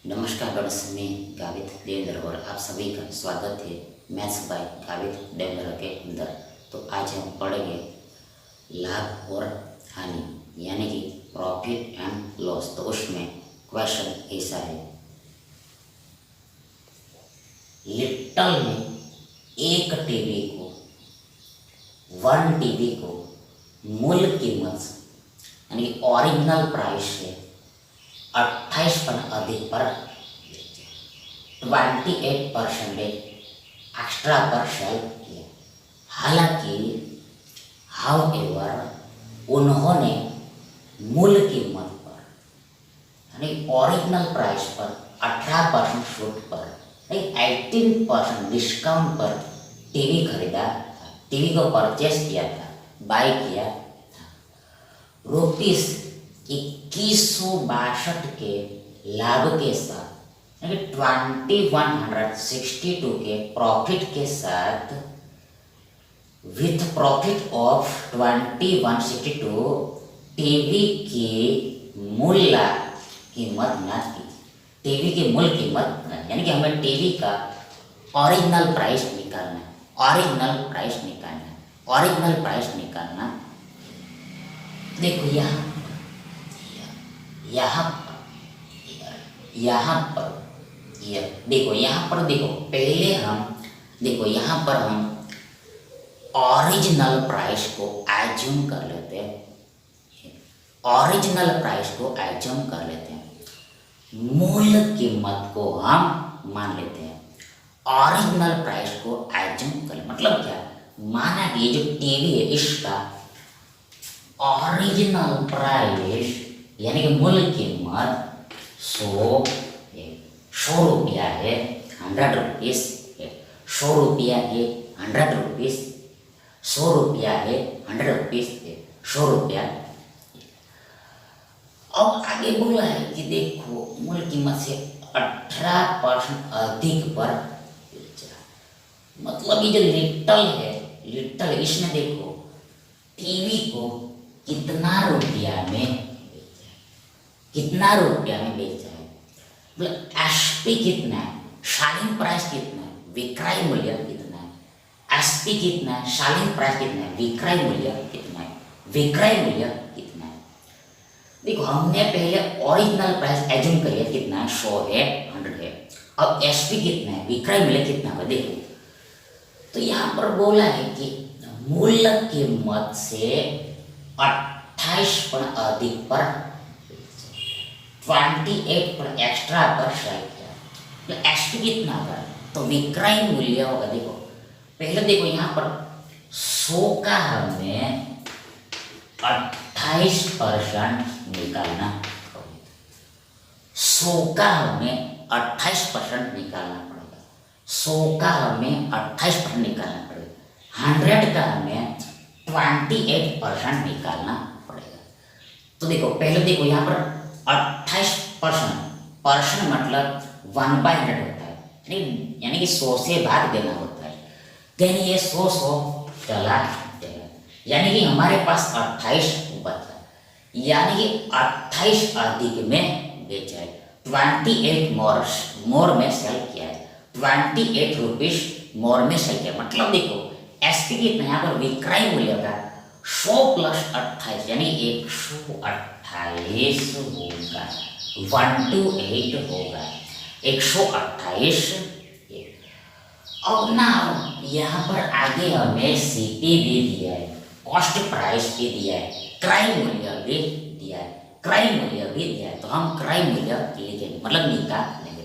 नमस्कार गणेश, मैं गावित देवेंद्र और आप सभी का स्वागत है मैथ्स बाय गावित देवेंद्र के अंदर। तो आज हम पढ़ेंगे लाभ और हानि यानी कि प्रॉफिट एंड लॉस। तो उसमें क्वेश्चन ऐसा है, लिटल में एक टीवी को मूल कीमत यानी कि ओरिजिनल प्राइस से 28% अधिक पर 28% एक्स्ट्रा पर सेल किया। हालांकि उन्होंने मूल कीमत पर यानी ओरिजिनल प्राइस पर 18% छूट पर 18% डिस्काउंट पर टीवी खरीदा, टीवी को परचेस किया था, बाय किया था। रुपीस 2162 के लाभ के साथ यानी 2162 के प्रॉफिट के साथ विथ प्रॉफिट ऑफ 2162 टीवी की मूल्य कीमत न की। टीवी की मूल कीमत यानी कि हमें टीवी का ओरिजिनल प्राइस निकालना है। ओरिजिनल प्राइस निकालना देखो यहाँ पर देखो पहले यहाँ पर हम ओरिजिनल प्राइस को एज्यूम कर लेते हैं। मूल कीमत को हम मान लेते हैं। ओरिजिनल प्राइस को एज्यूम कर मतलब क्या, माना कि ये जो टीवी है इसका ओरिजिनल प्राइस यानी कि मूल कीमत 100 रुपया है, 100 रुपीस है। 100 रुपया है, 100 रुपीस, 100 रुपया है, 100 रुपीस है, 100 रुपया। अब आगे बोला है कि देखो मूल कीमत से 18% अधिक पर बेचा। मतलब ये जो लिटल इसमें देखो टीवी को कितना रुपया में बेचा है, मतलब एसपी कितना है, सेलिंग प्राइस कितना है, विक्रय मूल्य कितना है। एसपी कितना है, सेलिंग प्राइस कितना है, विक्रय मूल्य कितना है। देखो हमने पहले ओरिजिनल प्राइस एज्यूम कर लिया कितना है, 100 है, 100 है। अब एसपी कितना है, विक्रय मूल्य कितना है देखो। तो यहाँ पर बोला है कि मूल्य कीमत से 28% अधिक पर 28% एक्स्ट्रा पर सेल किया। तो एसपी कितना होगा, तो विक्रय मूल्य होगा। देखो पहले देखो यहाँ पर 100 का हमें 28% निकालना पड़ेगा। 100 का हमें 28% निकालना पड़ेगा। 100 का हमें 28% निकालना पड़ेगा। 100 का हमें 28% निकालना पड़ेगा। तो देखो पहले देखो यहाँ पर 28% मतलब 1/100 होता है, यानी कि 100 से भाग देना होता है। यानी ये 100 चला जाएगा, यानी कि हमारे पास 28 बचा, यानी कि 28 अधिक में बेचा है। 28 मोर में सेल किया है, 28 रुपीस मोर में सेल किया। मतलब देखो एसपी कितना यहाँ पर विक्रय मूल्य का 100 प्लस 28 यानी 128 होगा, 128 होगा, 128। अब ना यहाँ पर आगे हमें सीपी भी दिया है, कॉस्ट प्राइस भी दिया है, क्रय मूल्य भी दिया है। तो हम क्रय मूल्य लिखेंगे मतलब निकाल लेंगे।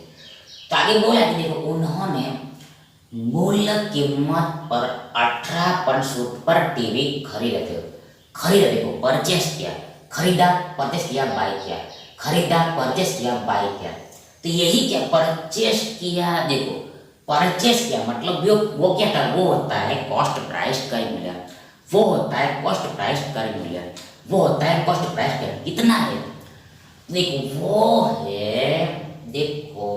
तो आगे बोला कि देखो उन्होंने मूल्य कीमत पर 18% छूट पर टीवी खरीदा। देखो परचेस किया, खरीदा, परचेस किया, बाय किया, खरीदा, परचेस किया, बाय किया। तो यही क्या परचेस किया, देखो परचेस किया मतलब वो क्या था, वो होता है कॉस्ट प्राइस क्रय मूल्य, वो होता है कॉस्ट प्राइस क्रय मूल्य, वो होता है कॉस्ट प्राइस क्रय। कितना है देखो, वो है देखो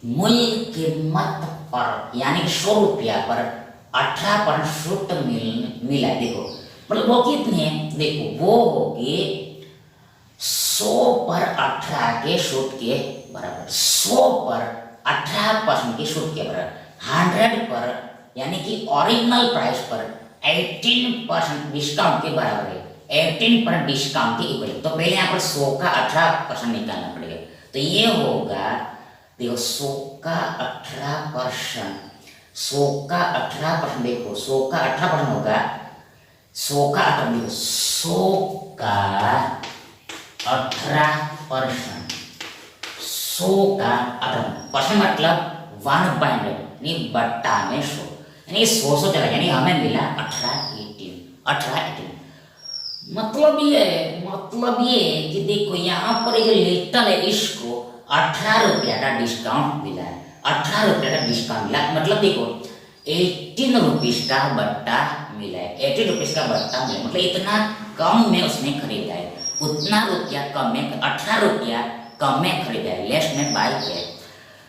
मूल कीमत पर यानी कि 100 रुपया पर 18% छूट मिला। देखो मतलब वो कितने हैं, देखो वो होगी 100 पर 18 के छूट के बराबर, 100 पर 18% की छूट के बराबर, 100 पर यानी कि ओरिजिनल प्राइस पर 18% डिस्काउंट के बराबर है, 18 पर डिस्काउंट के इक्वल। तो पहले यहाँ पर 100 का 18% निकालना पड़ेगा। तो ये होगा, देखो 100 का 18%, 100 का 18%, देखो 100 का 18% होगा, 100 का 18, देखो 100 का 18%, 100 का 18% मतलब 1/100 यानी बट्टा में 100, यानी 100 चला, यानी हमें मिला 18। मतलब ये कि देखो यहाँ पर जो लिटल है इसको 18 रुपया का डिस्काउंट मिला है, 18 रुपया का डिस्काउंट मिला, मतलब देखो 18 रुपीज का बट्टा मिला है, 18 रुपीज का बट्टा मिला, मतलब इतना कम में उसने खरीदा है, उतना रुपया कम में, 18 रुपया कम में खरीदा है, लेस में बाय किया है।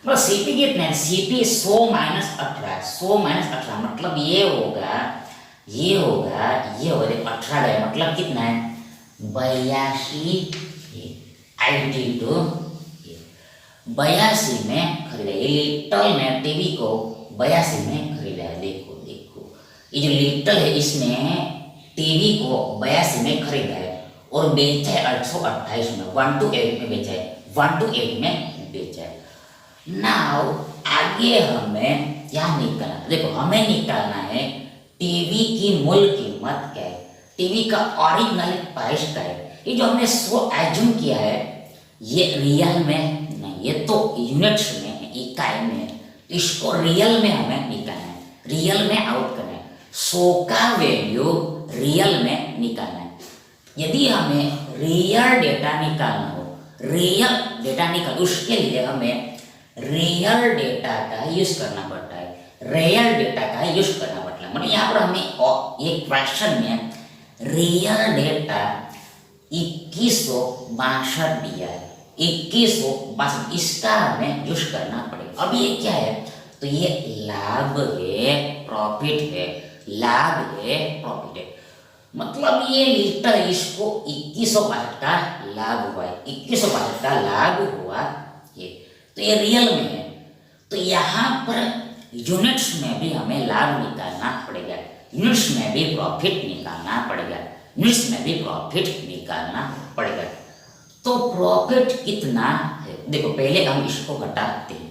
मतलब सीपी कितना है, सीपी 100 माइनस 18, 100 माइनस 18 मतलब ये होगा 18 गया, मतलब कितना है 82, 82 में खरीदा है। लिटल ने टीवी को 82 में खरीदा है। देखो ये जो लिटल है इसने टीवी को 82 में खरीदा है और बेचा है 828 में, 1 to 8 में बेचा है, 1 to 8 में बेचा है। नाउ आगे हमें क्या निकालना, देखो हमें निकालना है टीवी की मूल कीमत क्या है, टीवी का ओरिजिनल प्राइस क्या है। ये जो हमने 100 एज्यूम किया है ये रियल में नहीं, ये तो यूनिट्स में, इकाई में, इसको रियल में हमें निकालना है, रियल में आउट करना है, 100 का वैल्यू रियल में निकालना है। यदि हमें रियल डेटा निकालना हो, रियल डेटा निकाल, उसके लिए हमें रियल डेटा का यूज करना पड़ता है, रियल डेटा का यूज करना पड़ता है। मतलब यहाँ पर हमें एक क्वेश्चन में रियल डेटा 2162 दिया है, 2162, इसका हमें यूज करना पड़ेगा। अब ये क्या है, तो ये लाभ है, प्रॉफिट है, लाभ है, प्रॉफिट है, मतलब ये लीटर इसको 2162 का लाभ हुआ है, 2162 का लाभ हुआ ये, तो ये रियल में है। तो यहाँ पर यूनिट्स में भी हमें लाभ निकालना पड़ेगा, यूनिट्स में भी प्रॉफिट निकालना पड़ेगा, यूनिट्स में भी प्रॉफिट निकालना पड़ेगा। तो प्रॉफिट कितना है, देखो पहले हम इसको घटाते हैं,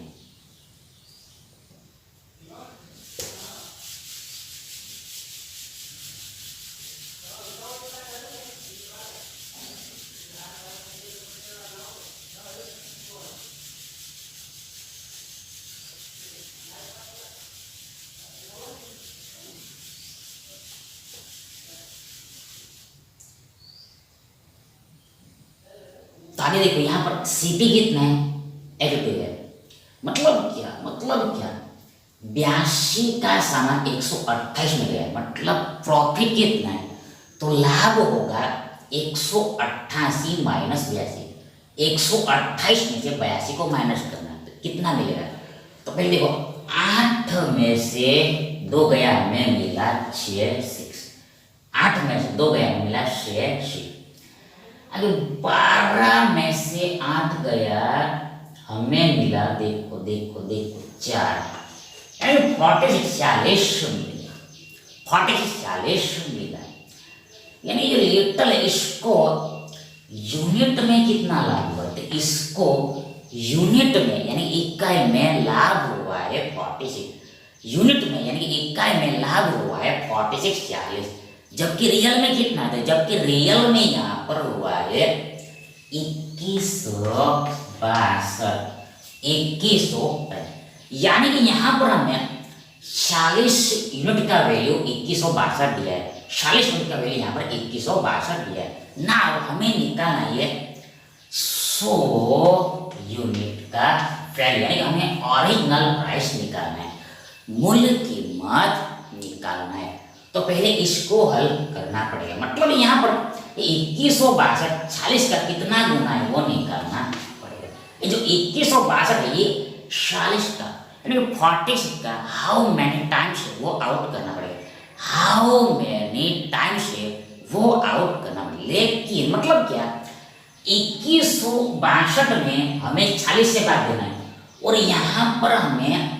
तो आगे देखो यहाँ पर सीपी कितना है, 82 है, मतलब क्या 82 का सामान 128 में गया है, मतलब प्रॉफिट कितना है, तो लाभ होगा 188 माइनस 82, 128 में से 82 को माइनस करना है तो कितना मिलेगा। तो पहले देखो 8 में से 2 गया हमें मिला 6, 8 में से 2 गया मिला 6, अगर 12 में से 8 गया हमें मिला, देखो 4, यानी 46 मिला, 46 मिला, यानी ये लिटल इसको यूनिट में कितना लाभ हुआ, तो इसको यूनिट में यानी इकाई में लाभ हुआ है 46, यूनिट में यानी इकाई में लाभ हुआ है 46, जबकि रियल में कितना था, जबकि रियल में यहाँ पर हुआ है 2162, यानी कि यहाँ पर हमें 40 यूनिट का वैल्यू 2162 दिया है, 40 यूनिट का वैल्यू यहाँ पर 2162 दिया है। ना हमें निकालना है 100 यूनिट का वैल्यू, यानी हमें ओरिजिनल प्राइस निकालना है, मूल कीमत निकालना है। तो पहले इसको हल करना पड़ेगा, मतलब यहाँ पर 2162 40 का कितना गुना है वो निकालना पड़ेगा। ये जो 2162 है ये 40 का यानी 46 का हाउ मैनी टाइम्स वो आउट करना पड़ेगा, हाउ मैनी टाइम्स वो आउट करना पड़ेगा। लेकिन मतलब क्या, 2162 में हमें 40 से भाग देना है और यहाँ पर हमें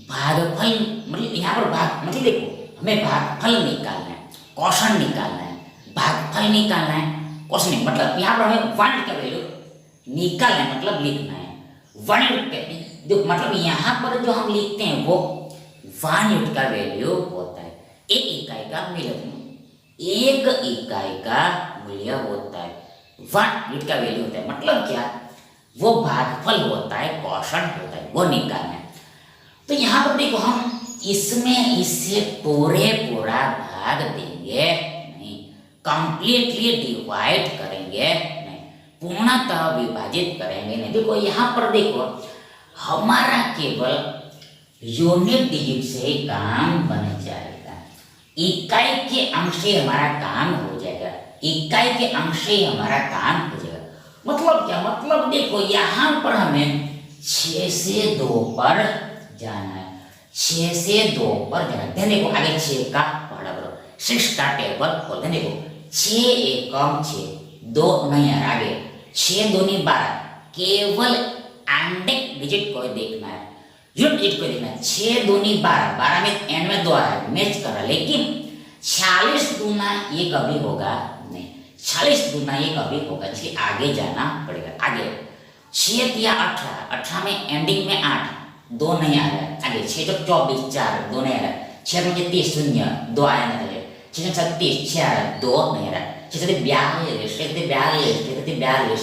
भागफल मतलब यहाँ पर भाग मतलब देखो हमें भागफल निकालना है, क्वोशंट निकालना है, भागफल निकालना है, क्वोशंट मतलब यहाँ पर हमें 1 का वैल्यू निकालना है मतलब लिखना है 1 देखो मतलब यहाँ पर जो हम लिखते हैं वो 1 यूनिट का वैल्यू होता है, एक इकाई का मूल्य, एक इकाई का मूल्य होता है 1 यूनिट का वैल्यू होता है मतलब क्या, वो भागफल होता है, क्वोशंट होता है, वो निकालना है। तो यहाँ पर देखो हम इसमें इससे पूरा भाग देंगे नहीं, कंप्लीटली डिवाइड करेंगे नहीं, पूर्णतः विभाजित करेंगे नहीं। देखो यहाँ पर देखो हमारा केवल यूनिट डिजिट से ही काम बन जाएगा, इकाई के अंश से हमारा काम हो जाएगा, इकाई के अंश से हमारा काम हो जाएगा। मतलब क्या, मतलब देखो यहाँ पर हमें 6 से 2 पर जाना है, 6 से 2 पर जाना है। देखो आगे 6 का पढ़ा करो, 6 का टेबल खोल, देखो 6 एकम 6, 2 नहीं है आगे, 6 दूनी 12, केवल एंडिंग डिजिट को देखना है, यूनिट डिजिट को देखना है। 6 दूनी 12, 12 में एंड में 2 आ रहा है, मैच कर रहा है, लेकिन 40 दूना ये कभी होगा नहीं, 40 दूना ये कभी होगा, इसलिए आगे जाना पड़ेगा। आगे 6 या 18, 18 में एंडिंग में 8, 2 नहीं आ रहा है, आगे 6 तो 24, 4, 2 नहीं आ रहा है, 6 में 30 शून्य 2 आया नहीं है, 6 में 36, 6 आ रहा है, 2 नहीं आ रहा है, 6 से 42, 6 से 42, 6 से 42,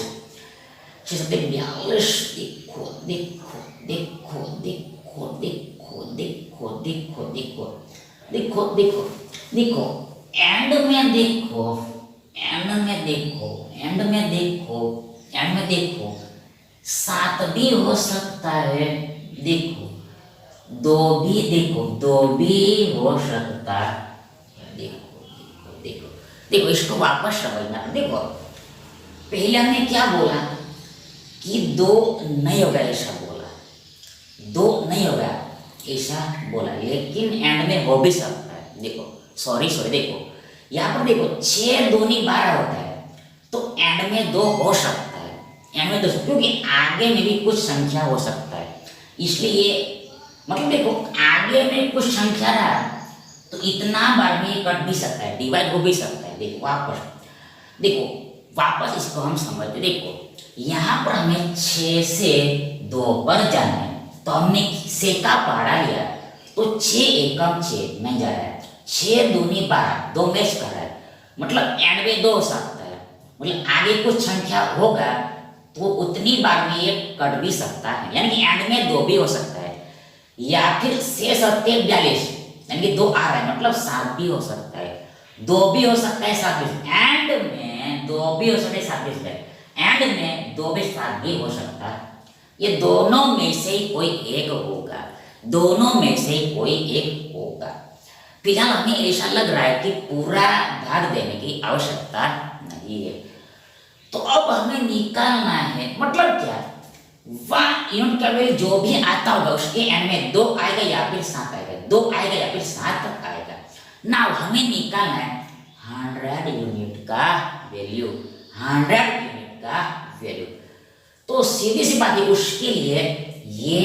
6 से 42, देखो देखो देखो देखो देखो देखो देखो देखो देखो देखो एंड में देखो, एंड में देखो, एंड में देखो, एंड में देखो 7 भी हो सकता है, देखो 2 भी, देखो 2 भी हो सकता है, देखो देखो देखो देखो इसको वापस समझना। देखो पहले हमने क्या बोला कि 2 नहीं होगा ऐसा बोला, 2 नहीं होगा ऐसा बोला, लेकिन एंड में हो भी सकता है। देखो सॉरी देखो यहाँ पर देखो 6 दूनी 12 होता है, तो एंड में 2 हो सकता है, एंड में 2, क्योंकि आगे में भी कुछ संख्या हो सकता है, इसलिए मतलब देखो आगे में कुछ संख्या रहा तो इतना बार में कट भी सकता है, डिवाइड हो भी सकता है। देखो वापस इसको हम समझते, देखो यहाँ पर हमें 6 से 2 पर जाना है, तो हमने से का पहाड़ा लिया, तो 6 एकम 6 नहीं जा रहा है, 6 दूनी 12, 2 मैच कर रहा है, मतलब एंड में 2 हो सकता है, मतलब आगे कुछ संख्या होगा तो उतनी बार में ये कट भी सकता है, यानी कि एंड में 2 भी हो सकता है, या फिर शेष 42 यानी कि 2 आ रहा है, मतलब 7 भी हो सकता है, 2 भी हो सकता है, 7 भी, एंड में 2 भी हो सकता है, 7 भी, एंड में 2 भी 7 भी हो सकता है। ये दोनों में से ही कोई एक होगा, दोनों में से ही कोई एक होगा। फिलहाल हमें ऐसा लग रहा है कि पूरा भाग देने की आवश्यकता नहीं है, तो अब हमें निकालना है, मतलब क्या, 1 यूनिट का वैल्यू जो भी आता होगा उसके एंड में 2 आएगा या फिर 7 आएगा, 2 आएगा या फिर 7 आएगा। नाउ हमें निकालना है 100 यूनिट का वैल्यू, 100 यूनिट का वैल्यू, तो सीधी सी बात है, उसके लिए ये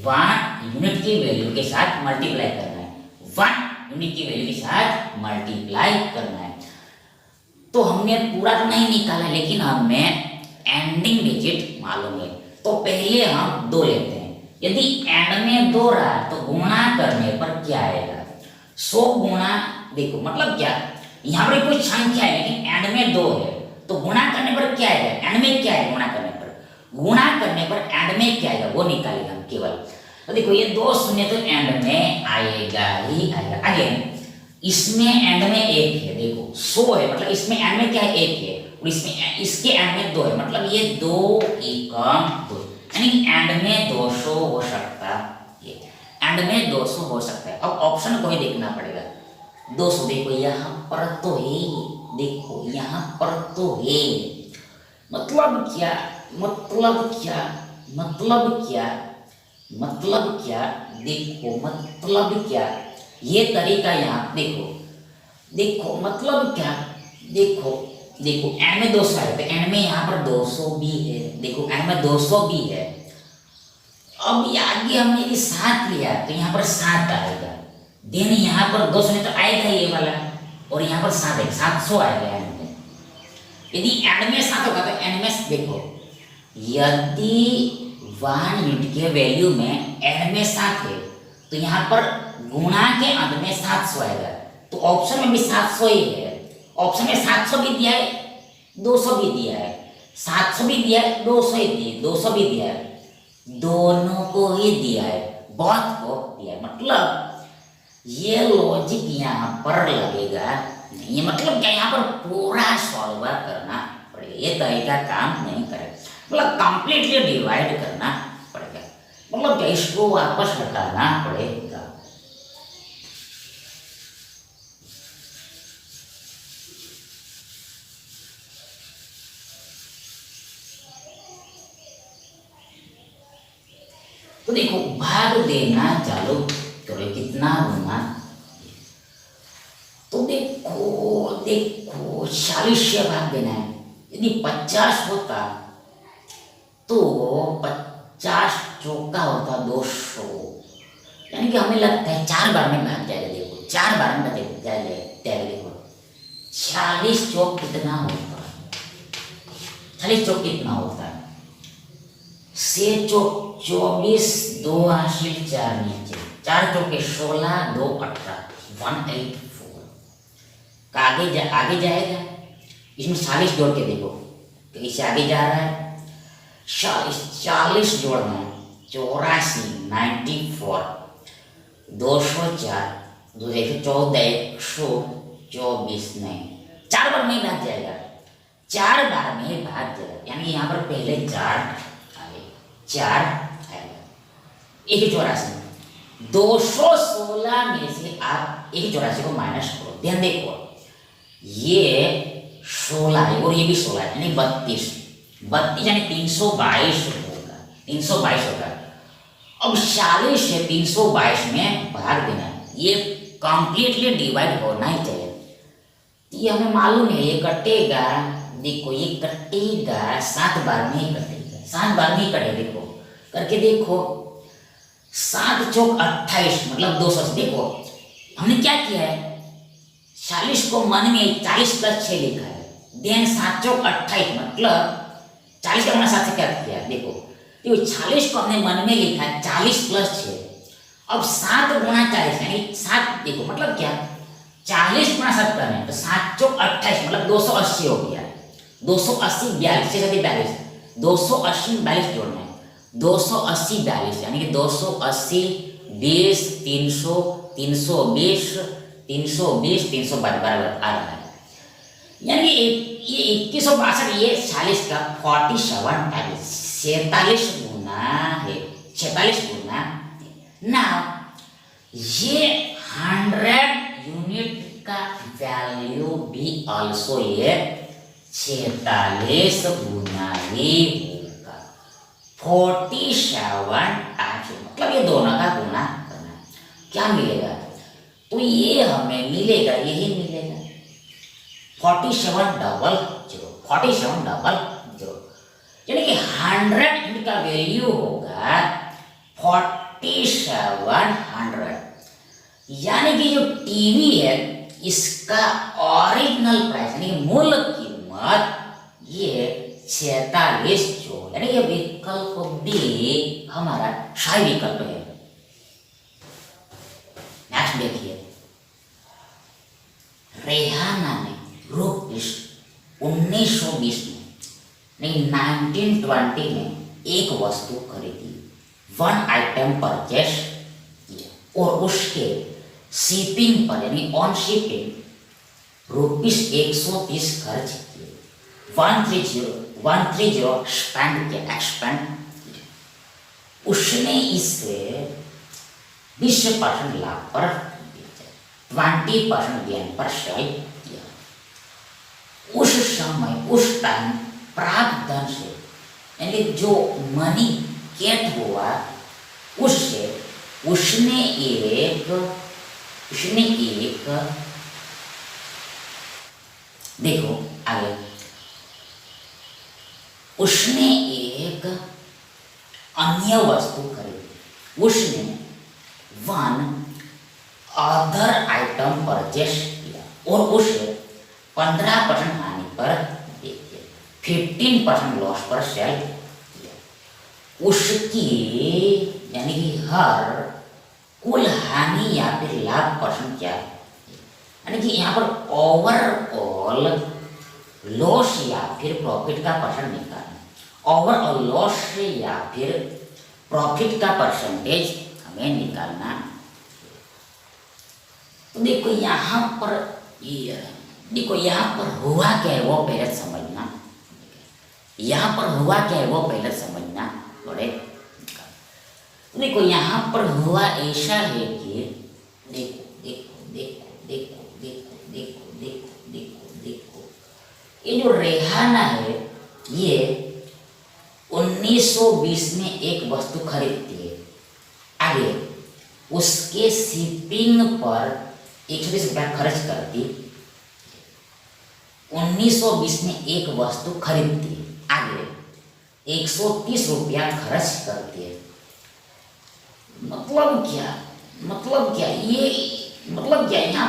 1 यूनिट की वैल्यू के साथ मल्टीप्लाई करना है, 1 यूनिट की वैल्यू के साथ मल्टीप्लाई करना है। तो हमने पूरा तो नहीं निकाला, लेकिन हमें एंडिंग डिजिट मालूम है, तो पहले हम 2 लेते हैं, यदि एंड में 2 रहा तो गुणा करने पर क्या आएगा, 100 गुणा, देखो मतलब क्या, यहाँ पर कुछ संख्या है लेकिन एंड में 2 है, तो गुणा करने पर क्या आएगा, एंड में क्या है, गुणा करने पर एंड में क्या आएगा वो निकालेगा हम केवल। तो देखो ये 2 शून्य तो एंड में आएगा ही आएगा। अगेन इसमें एंड में 1 है, देखो 100 है, मतलब इसमें एंड में क्या है, 1 है, और इसमें इसके एंड में 2 है, मतलब ये 2 एकम 2, यानी कि एंड में 200 हो सकता है, एंड में 200 हो सकता है। अब ऑप्शन को ही देखना पड़ेगा, 200 देखो यहाँ पर तो है, देखो यहाँ पर तो है, मतलब क्या, मतलब क्या, मतलब क्या, मतलब क्या, देखो मतलब क्या, ये तरीका यहाँ देखो, देखो मतलब क्या, देखो देखो एन में 200 है तो एन में यहाँ पर 200 भी है, देखो एन में 200 भी है। अब ये आगे हमने ये 7 लिया तो यहाँ पर 7 आएगा, देन यहाँ पर 200 में तो आएगा ये वाला, और यहाँ पर 7 है, 700 आएगा एन में। यदि एन में 7 होगा तो एन में देखो, यदि 1 यूनिट के वैल्यू में एन में 7 है तो यहाँ पर गुणा के अंत में 700 आएगा, तो ऑप्शन में भी 700 ही है। ऑप्शन में 700 भी दिया है, 200 भी दिया है, 700 भी दिया है, 200 ही दिया, 200 भी दिया है, दोनों को ही दिया है, बहुत को दिया है। मतलब ये लॉजिक यहाँ पर लगेगा नहीं, मतलब क्या यहाँ पर पूरा सॉल्व करना पड़ेगा, ये तरीका काम नहीं करेगा, मतलब कंप्लीटली डिवाइड करना पड़ेगा, मतलब क्या इसको वापस हटाना पड़ेगा। तो देखो भाग देना चालू करो, कितना होना, तो देखो देखो 40 से भाग देना है। यदि 50 होता तो 50 चौका होता 200, यानी कि हमें लगता है 4 बार में भाग जाएगा। देखो 4 बार में जाएगा, देखो 40 चौक कितना होता है, 40 चौक कितना होता है, से चौक 24, 2 हासिल 4 नीचे, 4 चौके 16, 2 18, 184 का आगे जाएगा। इसमें 40 जोड़ के देखो तो इससे आगे जा रहा है, 40 जोड़ना है, 84, 94, 204, 214, 124 नहीं, 4 बार में भाग जाएगा, 4 बार में भाग जाएगा, यानी यहाँ पर पहले 4 आएगा, 184, 216 में से आप 184 को माइनस करो, ध्यान देखो ये 16 है और ये भी 16 है, यानी 32 यानी 322 होगा, 322 होगा। अब 40 से 322 में भाग देना है, ये कंप्लीटली डिवाइड होना ही चाहिए। ये हमें मालूम है ये कटेगा, देखो ये कटेगा 7 बार में ही कटेगा, 7 बार में ही कटेगा, देखो करके देखो 7 चौक 28 मतलब 200। देखो हमने क्या किया है, 40 को मन में 40 + 6 लिखा है, देन 7 चौक 28 मतलब 40 का गुना 7 से क्या किया, देखो 40 को हमने मन में लिखा है 40 + 6, अब 7 गुणा 40 यानी 7, देखो मतलब क्या 40 गुणा 7 करना है तो 7 चौक 28 मतलब 280 हो गया, 280 42 से 42, 280 42 जोड़ना है, 280 42 यानी कि 280 20 300 320 320 300 बराबर आ रहा है, यानी ये 2162 ये 40 का 47 गुना है, 46 गुना ना, ये 100 यूनिट का वैल्यू भी ऑल्सो ये 46 गुना ही होगा, 47 मतलब ये दोनों का गुना करना, क्या मिलेगा, तो ये हमें मिलेगा, यही मिलेगा 4700, यानी कि 100 यूनिट का वैल्यू होगा 4700, यानी कि जो टीवी है इसका ओरिजिनल प्राइस यानी मूल कीमत ये 46 जो, यानी ये विकल्प भी हमारा सही विकल्प है। नेक्स्ट देखिए, रेहाना ने ₹1920 में नहीं 1920 में एक वस्तु खरीदी, 1 आइटम परचेस किया और उसके शिपिंग पर यानी ऑन शिपिंग ₹130 खर्च किए, 130 स्पेंड किया, एक्सपेंड किया, उसने इसे 20% लाभ पर 20% गेन पर सेल किया। उस समय उस टाइम प्राप्त धन से यानी जो मनी गेट हुआ उससे उसने एक देखो आगे उसने एक अन्य वस्तु खरीदी, उसने वन अदर आइटम परचेस किया और उसे 15% हानि पर बेच दिया, 15% लॉस पर सेल किया। उसकी यानी कि हर कुल हानि या फिर लाभ परसेंट क्या है, यानी कि यहाँ पर ओवरऑल लॉस या फिर प्रॉफिट का परसेंट निकालना। ओवरऑल लॉस या फिर प्रॉफिट का परसेंटेज हमें निकालना। तो देखो यहाँ पर ये देखो यहाँ पर हुआ क्या है वो पहले समझना। यहाँ पर हुआ क्या है वो पहले समझना थोड़े। देखो यहाँ पर हुआ ऐसा है कि देखो देखो देखो देखो देखो देखो देखो देखो देखो ये जो रेहाना है ये 1920 में एक वस्तु खरीदती है। आगे उसके शिपिंग पर 120 रुपया खर्च करती। 1920 में एक वस्तु खरीदती है, आगे 130 रुपया खर्च करती है। मतलब क्या ये मतलब क्या यहाँ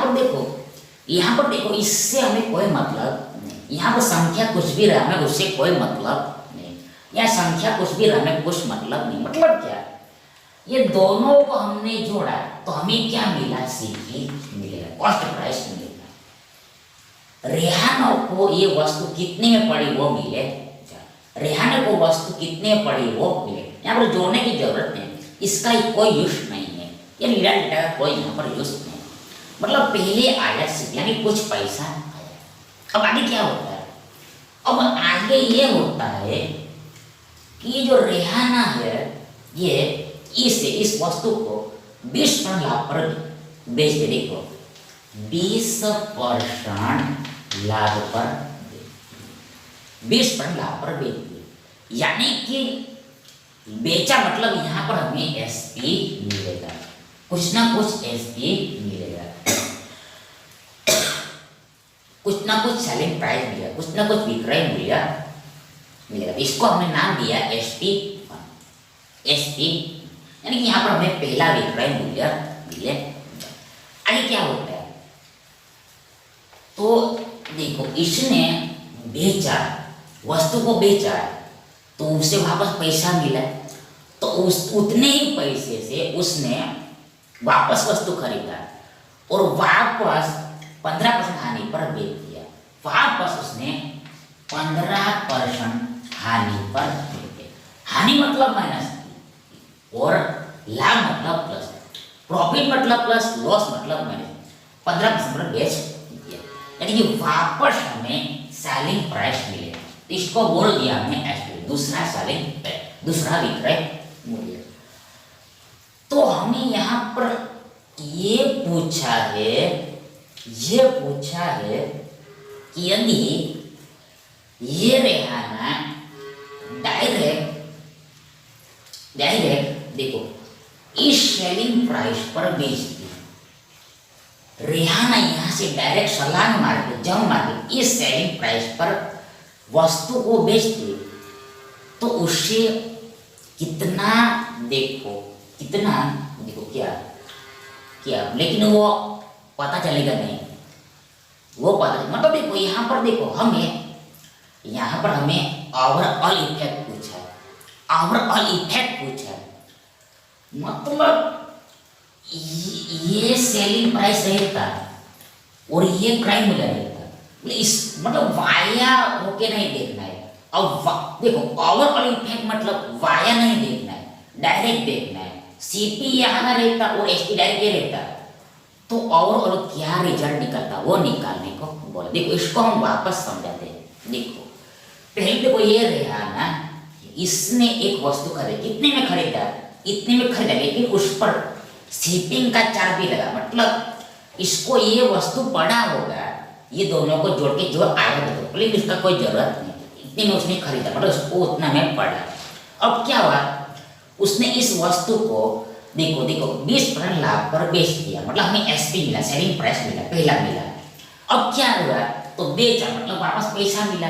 पर देखो इससे हमें कोई मतलब नहीं। यहाँ पर संख्या कुछ भी रहे हमें उससे कोई मतलब नहीं, या संख्या कुछ भी रहे हमें कुछ मतलब नहीं। मतलब क्या, ये दोनों को हमने जोड़ा तो हमें क्या मिला, सीपी मिलेगा, कॉस्ट प्राइस मिलेगा। रेहाना को ये वस्तु कितने में पड़ी वो मिले, रेहाना को वस्तु कितने में पड़ी वो मिले। यहाँ पर जोड़ने की जरूरत नहीं, इसका कोई यूज नहीं है, ये लीडा डेटा का कोई यहाँ पर यूज नहीं। मतलब पहले आया सीपी यानी कुछ पैसा आया। अब आगे क्या होता है, अब आगे ये होता है कि जो रेहाना है ये इस वस्तु को 20% लाभ पर बेच दे। देखो 20% लाभ पर 20% लाभ पर बेच दे, यानी कि बेचा मतलब यहाँ पर हमें एसपी मिलेगा, कुछ ना कुछ एसपी मिलेगा, कुछ ना कुछ सेलिंग प्राइस मिलेगा, कुछ ना कुछ विक्रय मूल्य मिलेगा। इसको हमने नाम दिया एसपी। एसपी यानी कि यहाँ पर हमें पहला विक्रय मूल्य मिले। आगे क्या होता है, तो देखो इसने बेचा, वस्तु को बेचा तो उसे वापस पैसा मिला, तो उतने ही पैसे से उसने वापस वस्तु खरीदा और वापस 15% हानि पर बेच दिया। वापस उसने 15% हानि पर बेच दिया। हानि मतलब माइनस और लाभ मतलब प्लस, प्रॉफिट मतलब प्लस, लॉस मतलब माइनस। 15% पर बेच दिया, यानी कि वापस हमें सेलिंग प्राइस मिले। इसको बोल दिया हमने एसपी, दूसरा सेलिंग प्राइस, दूसरा विक्रय मूल्य। तो हमें यहाँ पर ये पूछा है कि यदि ये रेहाना डायरेक्ट देखो इस सेलिंग प्राइस पर बेचती, रेहाना यहाँ से डायरेक्ट छलांग मार के जंप मार के इस सेलिंग प्राइस पर वस्तु को बेचती, तो उससे कितना देखो क्या लेकिन वो पता चलेगा नहीं, वो पता मतलब देखो यहाँ पर देखो हमें ओवरऑल इफेक्ट पूछा है, मतलब ये सेलिंग प्राइस रहता और ये क्राइम मूल्य रहता, इस मतलब वाया होके नहीं देखना है। अब देखो ओवरऑल इफेक्ट मतलब वाया नहीं देखना है, डायरेक्ट देखना है। सीपी यहाँ रहता और एसपी डायरेक्ट ये रहता, तो ओवरऑल क्या रिजल्ट निकलता वो निकालने को बोला। देखो इसको हम वापस समझाते हैं। देखो पहले देखो ये रेहाना इसने एक वस्तु खरीदी, कितने में खरीदा, इतने में खरीदा, लेकिन उस पर शिपिंग का चार्ज भी लगा, मतलब इसको ये वस्तु पड़ा होगा, ये दोनों को जोड़ के जो आया तो लेकिन इसका कोई जरूरत नहीं, इतने में उसने खरीदा मतलब उसको उतना में पड़ा। अब क्या हुआ, उसने इस वस्तु को देखो 20% लाभ पर बेच दिया, मतलब हमें एसपी मिला, सेलिंग प्राइस मिला, पहला मिला। अब क्या हुआ, तो बेचा मतलब वापस पैसा मिला,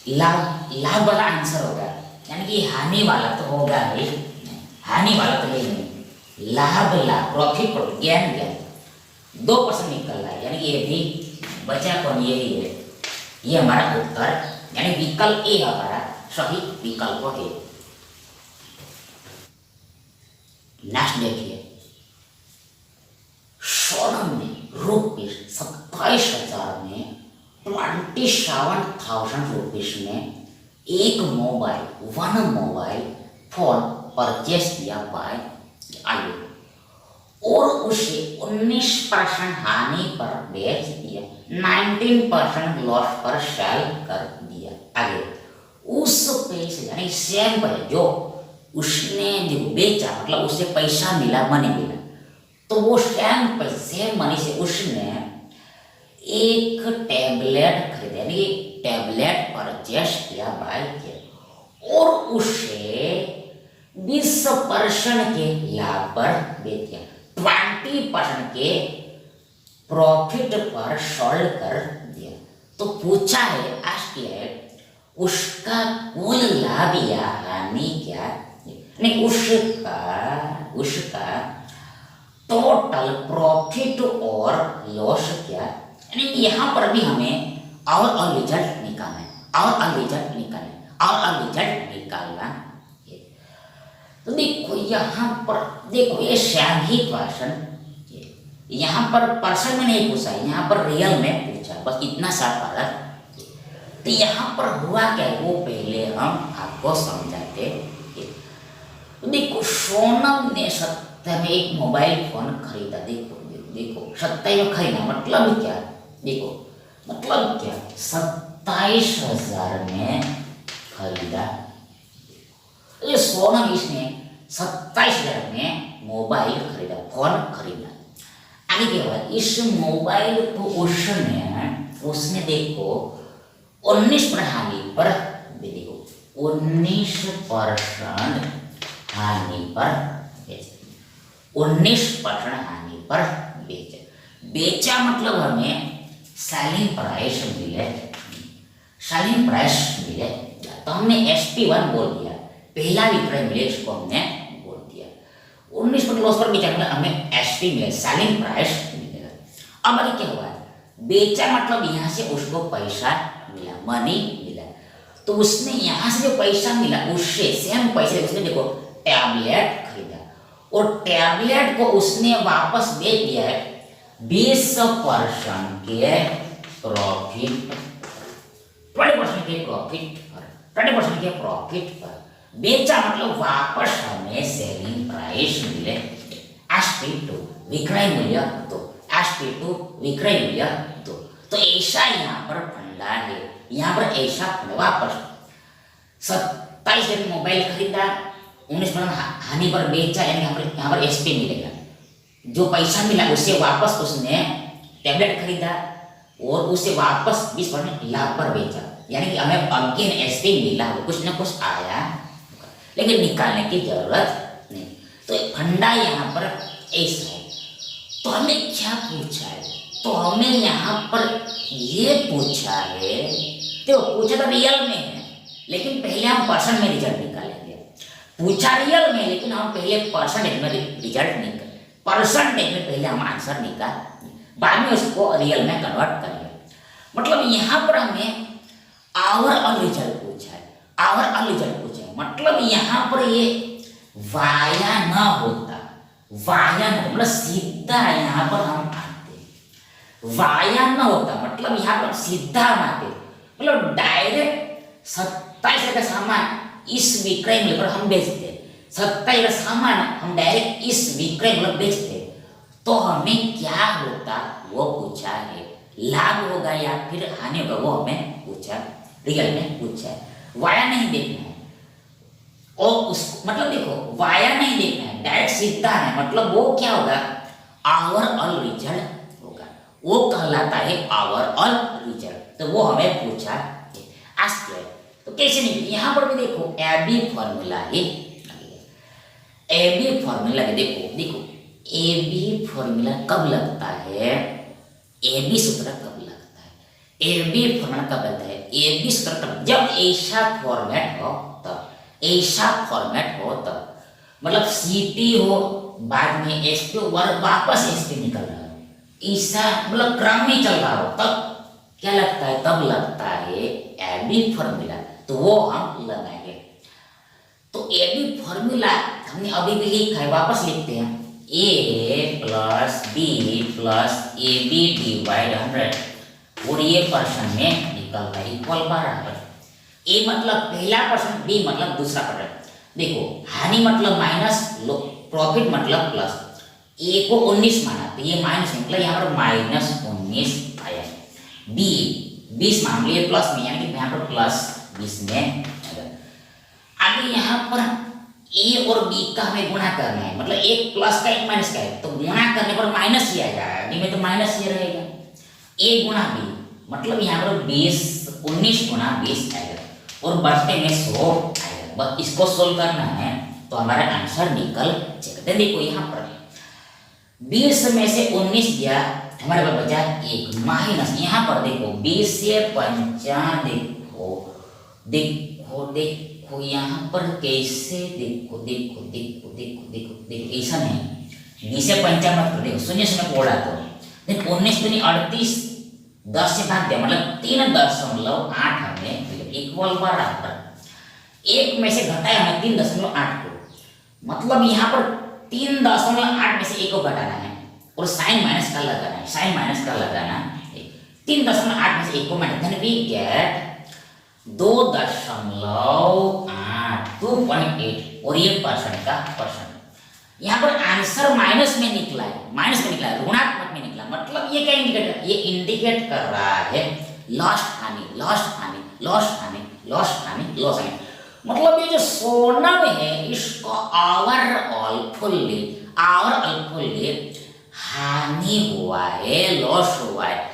लाभ लाभ वाला आंसर होगा, यानी कि हानि वाला तो होगा ही नहीं, हानि वाला तो है नहीं। लाभ लाभ प्रॉफिट प्रॉफिट ज्ञान ज्ञान 2% निकल रहा है, यानी कि ये भी बचा कौन, यही है, ये हमारा उत्तर यानी विकल्प ए हमारा सही विकल्प है। नेक्स्ट देखिए, सोनम ने ₹27,000 में 27,000 रुपीज में एक मोबाइल फोन परचेस किया बाय आयु, और उसे 19% हानि पर बेच दिया, 19% लॉस पर सेल कर दिया। आगे उस पैसे यानी सेम पैसे जो उसने जो बेचा, मतलब उससे पैसा मिला, मनी मिला, तो वो सेम पैसे मनी से उसने एक टैबलेट खरीदा, यानी टैबलेट परचेस किया बाय किया, और उसे 20% के लाभ पर बेच दिया, 20% के प्रॉफिट पर सोल्ड कर दिया। तो पूछा है, आस्क किया है, उसका कुल लाभ या हानि क्या, नहीं उसका टोटल प्रॉफिट और लॉस क्या, यानी यहाँ पर भी हमें और रिजल्ट निकालना है, और रिजल्ट निकालना है। तो देखो यहाँ पर देखो, ये सेम ही क्वेश्चन, यहाँ पर पर्सन में नहीं पूछा, यहाँ पर रियल में पूछा, बस इतना सा फर्क। तो यहाँ पर हुआ क्या है वो पहले हम आपको समझाते हैं। तो देखो, सोनम ने 70 में एक मोबाइल फोन खरीदा, देखो 70 में खरीदा मतलब क्या, देखो मतलब क्या, 27,000 में खरीदा। ये सोनम इसने 27,000 में मोबाइल खरीदा, फोन खरीदा। आगे क्या हुआ, इस मोबाइल को उसने देखो 19% हानि पर, देखो 19% हानि पर बेचा, 19% हानि पर बेचा मतलब हमें सेलिंग प्राइस मिले, तो हमने SP1 बोल दिया, पहला विक्रय मिले, इसको हमने बोल दिया। 19% लॉस पर बेचा मतलब हमें SP मिले, सेलिंग प्राइस मिलेगा। अब आगे क्या हुआ, बेचा मतलब यहाँ से उसको पैसा मिला, मनी मिला, तो उसने यहाँ से जो पैसा मिला उससे सेम पैसे उसने देखो टैबलेट खरीदा, और टैबलेट को उसने वापस बेच दिया है 20% के प्रॉफिट, 20% के प्रॉफिट पर बेचा मतलब वापस हमें सेलिंग प्राइस मिले। SP2 विक्रय मूल्य 2, SP2 विक्रय मूल्य 2। तो ऐसा यहाँ पर फंडा है, यहाँ पर ऐसा वापस 27 मोबाइल खरीदा, 19% हानि पर बेचा, यानी यहाँ पर SP मिलेगा, जो पैसा मिला उससे वापस उसने टैबलेट खरीदा और उससे वापस 20% लाभ पर बेचा, यानी कि हमें अगेन SP मिला, कुछ ना कुछ आया, लेकिन निकालने की जरूरत नहीं। तो फंडा यहाँ पर ऐसा है। तो हमें क्या पूछा है, तो हमें यहाँ पर ये पूछा है, तो पूछा तो रियल में है, लेकिन पहले हम परसेंट में रिजल्ट निकालेंगे। पूछा रियल में, लेकिन हम पहले परसेंटेज में रिजल्ट निकाल, परसेंटेज में पहले हम आंसर निकाल, बाद में उसको रियल में कन्वर्ट करेंगे। मतलब यहाँ पर हमें आवर और रिजल्ट पूछा है, आवर और रिजल्ट पूछा है, मतलब यहाँ पर ये वाया न होता, वाया न मतलब सीधा यहाँ पर हम आते, वाया न होता मतलब यहाँ पर सीधा हम आते, मतलब डायरेक्ट 27 का सामान इस विक्रय मूल्य पर हम बेचते, 27 का सामान हम डायरेक्ट इस विक्रय मूल्य बेचते, तो हमें क्या होता वो पूछा है, लाभ होगा या फिर हानि होगा वो हमें पूछा, रियल में पूछा है। वाया नहीं देखना है, और उस मतलब देखो वाया नहीं देखना है, डायरेक्ट सीधा है, मतलब वो क्या होगा, आवर ऑल रिजल्ट होगा, वो कहलाता है आवर ऑल रिजल्ट। तो वो हमें पूछा आस्क है। तो कैसे नहीं, यहाँ पर भी देखो एबी फॉर्मूला है, एबी फॉर्मूला देखो एबी फॉर्मूला कब लगता है, एबी सूत्र कब लगता है, एबी फॉर्मूला कब लगता है, ए बी स्क्वायर जब ऐसा फॉर्मेट हो तब, ऐसा फॉर्मेट हो तब, मतलब सीपी हो बाद में एसपी वापस एसपी निकल रहा हो, ऐसा मतलब क्रम में चल रहा हो तब क्या लगता है, तब लगता है एबी फॉर्मूला। तो वो हम लगाएंगे। तो एबी फॉर्मूला हमने अभी भी लिखा है, वापस लिखते हैं। A plus B plus A B divide 100 और ये पर्सन में निकलता है इक्वल बराबर। ए मतलब पहला पर्सन, बी मतलब दूसरा पर्सन। देखो हानि मतलब माइनस, प्रॉफिट मतलब प्लस। ए को 19 माना तो ये माइनस मतलब यहाँ पर -19 आया। बी 20 मान लिए प्लस में, यानी कि यहाँ पर प्लस 20 में। आगे यहाँ पर ए और बी का हमें गुणा करना है, मतलब एक प्लस का एक माइनस का है, तो गुणा करने पर माइनस ही आएगा, बी में तो माइनस ही रहेगा। ए गुणा बी मतलब यहाँ पर 19 गुणा 20 आएगा और बढ़ते में 100 आएगा। बस इसको सोल्व करना है तो हमारा आंसर निकल जाएगा। देखो यहाँ पर 20 में से 19 गया, हमारे पास बचा 1 माइनस। यहाँ पर देखो 20 से 5 देखो यहाँ पर कैसे, देखो ऐसा नहीं, 20 से 5 मत कर, देखो 0 में कोड़ा तो देखो 19 दूनी 38, 10 से भाग दिया मतलब 3.8 हमें इक्वल बराबर। 1 में से घटाया हमें 3.8 को, मतलब यहाँ पर 3.8 में से 1 को घटाना है और साइन माइनस का लगाना है, साइन माइनस का लगाना है। 3.8 में से 1 को माइनस, देन वी गेट 2.8 और ये परसेंट का परसेंट। यहाँ पर आंसर माइनस में निकला है, ऋणात्मक में निकला, मतलब ये क्या इंडिकेट, ये इंडिकेट कर रहा है लॉस हानि, मतलब ये जो सोनम है इसको ओवरऑल फुल्ली हानि हुआ है, लॉस हुआ है,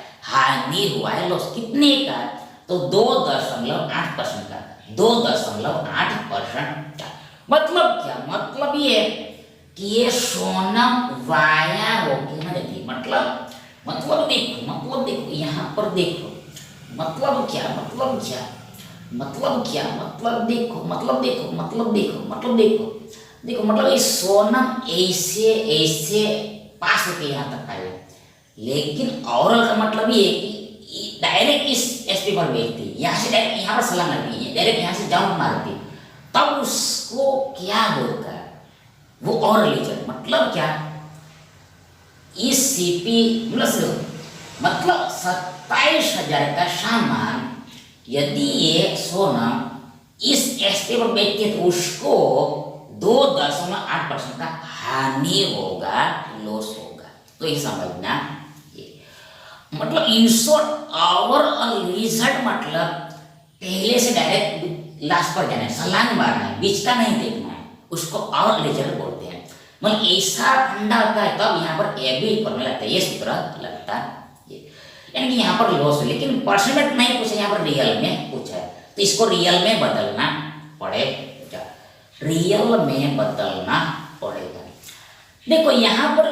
लॉस कितने का, तो 2.8% का, 2.8% का। मतलब क्या, मतलब ये कि ये सोनम वाया होगी ना, देखिए मतलब देखो यहाँ पर देखो, मतलब देखो मतलब ये सोनम ऐसे पास होके यहाँ तक आए, लेकिन औरल का मतलब ये कि डायरेक्ट इस एसपी पर भेजती, यहाँ से डायरेक्ट यहाँ पर छलांग लगती है, डायरेक्ट यहाँ से जंप मारती, तब उसको क्या होगा, वो और लीजर मतलब क्या, इस सीपी मतलब 27,000 का सामान यदि ये सोना इस एसपी पर बेचती है तो उसको 2.8% का हानि होगा, लॉस होगा। तो ये समझना, मतलब इन शॉर्ट ओवरऑल रिजल्ट मतलब पहले से डायरेक्ट लास्ट पर जाना है, छलांग मारना है, बीच का नहीं देखना है, उसको और रिजल्ट बोलते हैं। मतलब ऐसा फंडा होता है तब यहाँ पर एबी फॉर्मूला लगता है, ये सूत्र लगता है, यानी कि यहाँ पर लॉस है, लेकिन परसेंटेज नहीं पूछा, यहाँ पर रियल में पूछा है, तो इसको रियल में बदलना पड़ेगा, देखो यहाँ पर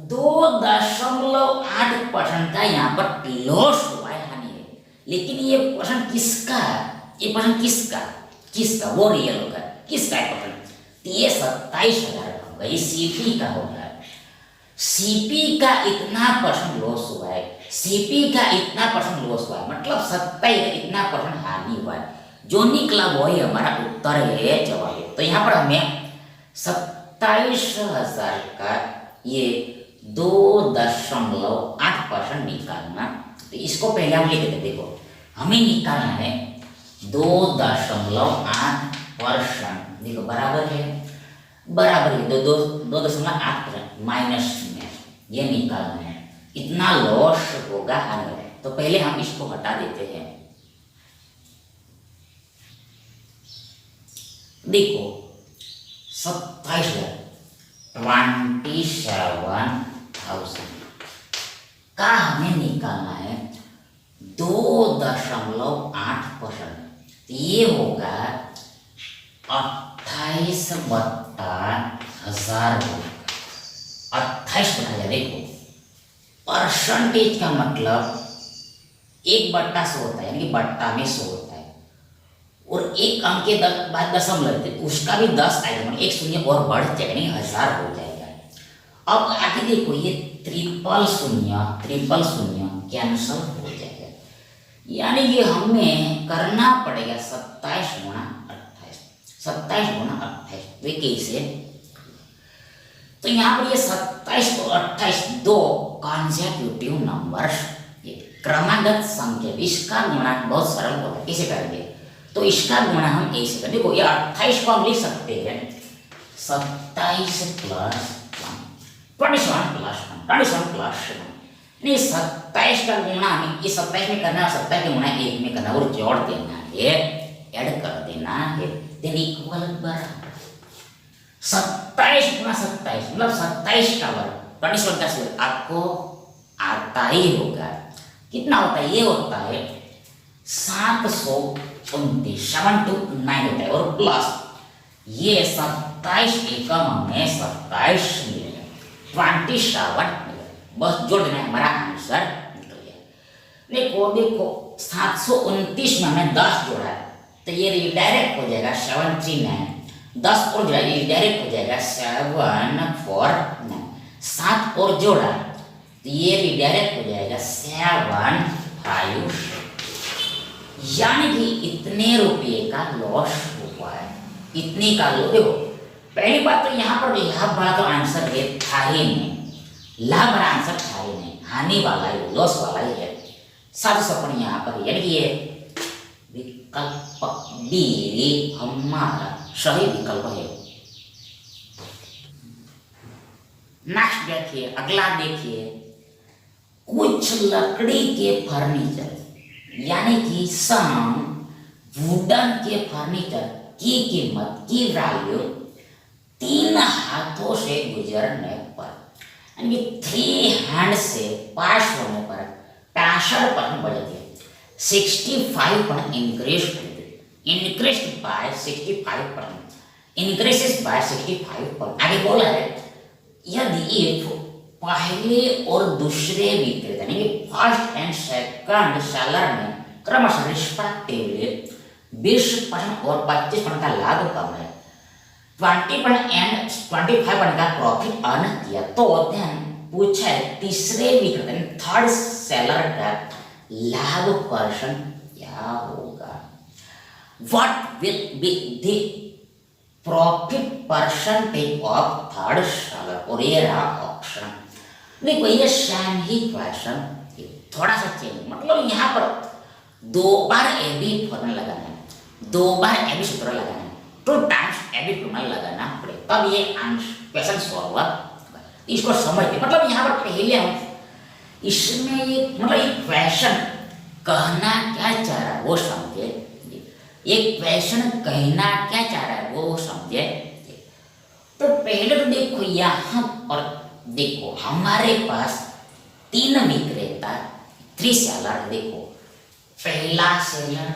2.8% का यहाँ पर लॉस हुआ है, हानि है, लेकिन ये परसेंट किसका, किसका वो रियल होगा, किसका है परसेंट, तो ये 27,000 का होगा, ये सीपी का होगा। सीपी का इतना परसेंट लॉस हुआ है, मतलब 27 इतना परसेंट हानि हुआ है, जो निकला वही हमारा उत्तर है, जवाब है। तो यहाँ पर हमें 27,000 का ये 2.8% निकालना, तो इसको पहले हम लिख देते, देखो हमें निकालना है 2.8%, देखो बराबर है 2.8% माइनस में ये निकालना है, इतना लॉस होगा हानि। तो पहले हम इसको हटा देते हैं, देखो 27,000 का हमें निकालना है 2.8%, ये होगा 28/1000 होगा, 28/1000। देखो परसेंटेज का मतलब एक बट्टा 100 होता है, यानी कि बट्टा में 100 होता है, और एक अंक के बाद दशमलव लेते उसका भी 10 आएगा, मतलब एक शून्य और बढ़ जाएगा, यानी 1000 हो जाएगा। अब आगे देखो ये ट्रिपल शून्य कैंसल हो जाएगा, यानी कि हमें करना पड़ेगा 27 गुणा 28। तो कैसे? तो यहाँ पर ये 27 और 28 दो कॉन्सेक्यूटिव नंबर्स, ये क्रमागत संख्या, इसका गुणा बहुत सरल होता है, कैसे करेंगे? तो इसका गुणा हम ऐसे करें, देखो ये 28 को हम लिख सकते हैं 27 प्लस 21 नहीं 27 का गुणा हमें इस 27 में करना है, 27 का गुणा 1 में करना और जोड़ देना है, ऐड कर देना है, देन इक्वल बराबर 27 गुणा 27 मतलब 27 का वर्ग, 21 का वर्ग आपको आता ही होगा। कितना होता है? ये होता है 729 729 होता है, और प्लस ये 27 एकम में 27 मिलेगा 27 मिलेगा, बस जोड़ देना है, हमारा आंसर निकल गया। देखो 729 में हमने 10 जोड़ा है, तो ये डायरेक्ट हो जाएगा 739, 10 और जोड़ा ये डायरेक्ट हो जाएगा 749, 7 और जोड़ा तो ये डायरेक्ट हो जाएगा 756, यानी कि इतने रुपये का लॉस हुआ है, इतने का लो। देखो पहली बात तो यहाँ पर लाभ वाला तो आंसर ये था ही नहीं, लाभ वाला आंसर था ही नहीं, हानि वाला ही लॉस वाला ही है। साथ सपन यहाँ पर यानी कि ये विकल्प बी हमारा सही विकल्प है। नेक्स्ट देखिए, अगला देखिए, कुछ लकड़ी के फर्नीचर यानी कि सम वुडन के फर्नीचर की कीमत की वैल्यू 3 हाथों से गुजरने पर यानी कि 3 हैंड से पास होने पर 65% बढ़ जाती है, 65% increased by 65%, increases by 65%। आगे बोला है यदि पहले और दूसरे विक्रेता यानी फर्स्ट एंड सेकंड सेलर में क्रमशः रिस्पेक्टिवली 20% और 25% का लाभ कम है, 20% एंड 25% का प्रॉफिट अर्न किया, तो देन पूछा है तीसरे विक्रेता थर्ड सेलर का लाभ परसेंट क्या होगा? What will be the profit percentage of third seller? और ये रहा ऑप्शन। देखो ये सेम ही क्वेश्चन, थोड़ा सा चेंज, मतलब यहाँ पर 2 बार ए बी फॉर्मूला लगाना है, 2 बार ए बी सूत्र लगाना है, 2 टाइम्स ए बी फॉर्मूला लगाना पड़ेगा, तब ये क्वेश्चन सॉल्व होगा। इसको समझते मतलब यहाँ पर पहले हम इसमें ये मतलब ये क्वेश्चन कहना क्या चाह रहा है वो समझे, ये क्वेश्चन कहना क्या चाह रहा है वो समझे। तो पहले तो देखो यहाँ पर देखो हमारे पास 3 विक्रेता 3 सेलर, देखो पहला सेलर,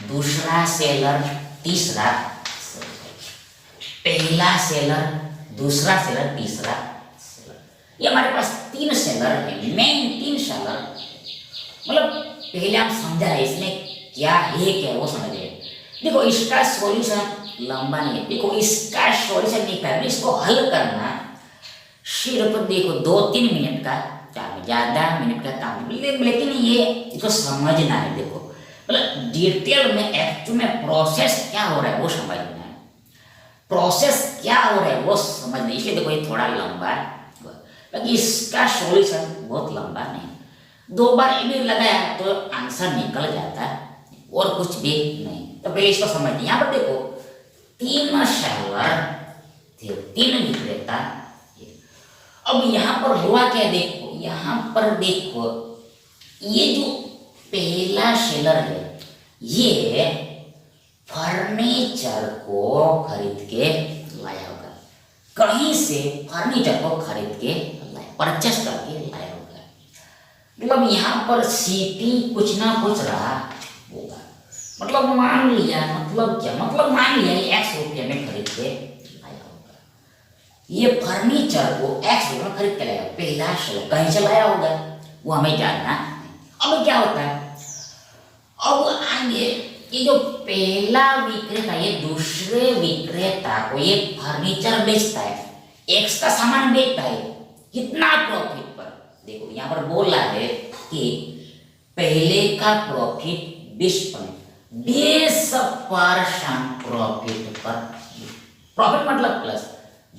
दूसरा सेलर, तीसरा पहला सेलर, दूसरा सेलर, तीसरा सेलर, ये हमारे पास 3 सेलर है, मेन 3 सेलर। मतलब पहले हम समझा है इसमें क्या है क्या वो समझे। देखो इसका सॉल्यूशन लंबा नहीं है, देखो इसका सॉल्यूशन निकालना, इसको हल करना सिर्फ देखो 2-3 मिनट का काम, ज्यादा मिनट का काम, लेकिन ये इसको समझना है। देखो मतलब डिटेल में एक्चुअल में प्रोसेस क्या हो रहा है वो समझना है, प्रोसेस क्या हो रहा है वो समझना है। इसलिए देखो ये थोड़ा लंबा है, लेकिन इसका सॉल्यूशन बहुत लंबा नहीं, 2 बार ये लगाया तो आंसर निकल जाता है और कुछ भी नहीं। तो पहले इसको समझिए, यहाँ पर देखो 3 सेलर थे, 3 विक्रेता। अब यहाँ पर हुआ क्या, देखो यहाँ पर देखो ये जो पहला सेलर है ये फर्नीचर को खरीद के लाया होगा, कहीं से फर्नीचर को खरीद के लाया, परचेस करके लाया होगा। मतलब यहाँ पर सीपी कुछ ना कुछ रहा होगा, मतलब मान लिया, मतलब क्या, मतलब मान लिया ये 100 रुपये में खरीद के लाया होगा, ये फर्नीचर को 100 रुपये में खरीद के लाया, पहला सेलर कहीं से लाया होगा वो हमें जानना। अब क्या होता है अब आगे ये जो पहला विक्रेता ये दूसरे विक्रेता को ये फर्नीचर बेचता है, एक्स का सामान बेचता है, कितना प्रॉफिट पर। देखो यहाँ पर बोला है कि पहले का प्रॉफिट 20% प्रॉफिट पर, प्रॉफिट मतलब प्लस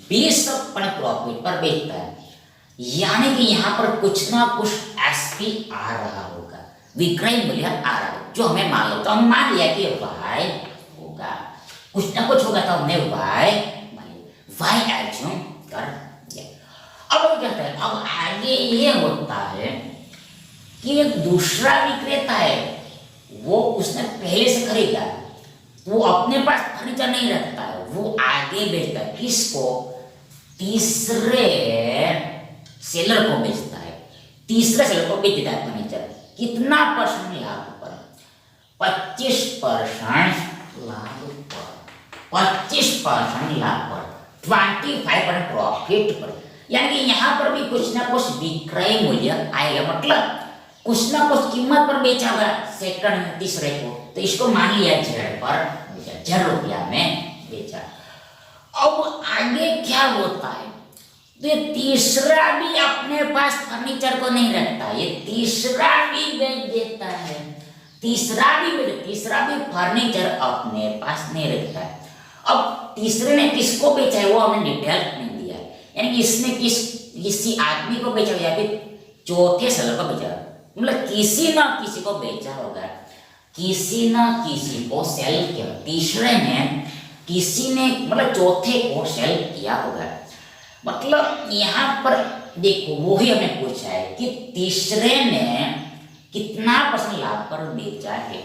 20% प्रॉफिट पर बेचता है, यानी कि यहाँ पर कुछ ना कुछ एसपी आ रहा होगा, विक्रय मूल्य आ रहा है, जो हमें मालूम। तो हम मान लिया कि वाई होगा, कुछ ना कुछ होगा, तो हमने वाई एज्यूम कर दिया। अब वो कहता है, अब आगे ये होता है कि एक दूसरा विक्रेता है, वो उसने पहले से खरीदा, वो अपने पास फर्नीचर नहीं रखता है, वो आगे बेचता है, किसको? तीसरे सेलर को बेचता है, तीसरे सेलर को बेच देता है फर्नीचर। कितना परसेंट लाभ पर? 25% लाभ पर, 25% लाभ पर, 25% प्रॉफिट पर, यानी कि यहाँ पर भी कुछ ना कुछ विक्रय मूल्य आएगा, मतलब कुछ ना कुछ कीमत पर बेचा होगा सेकंड तीसरे को, तो इसको मान लिया जेड पर बेचा, जेड रुपया में बेचा। अब आगे क्या होता है? तो ये तीसरा भी अपने पास फर्नीचर को नहीं रखता, ये तीसरा भी बेच देता है, तीसरा भी फर्नीचर अपने पास नहीं रखता है। अब तीसरे ने किसको बेचा है वो हमने डिटेल नहीं दिया है, यानी कि इसने किसी आदमी को बेचा या फिर चौथे सेलर को बेचा, मतलब किसी ना किसी को बेचा होगा, किसी ना किसी को सेल किया, तीसरे ने किसी ने मतलब चौथे को सेल किया होगा। मतलब यहाँ पर देखो वही हमें पूछा है कि तीसरे ने कितना परसेंट लाभ पर बेचा है,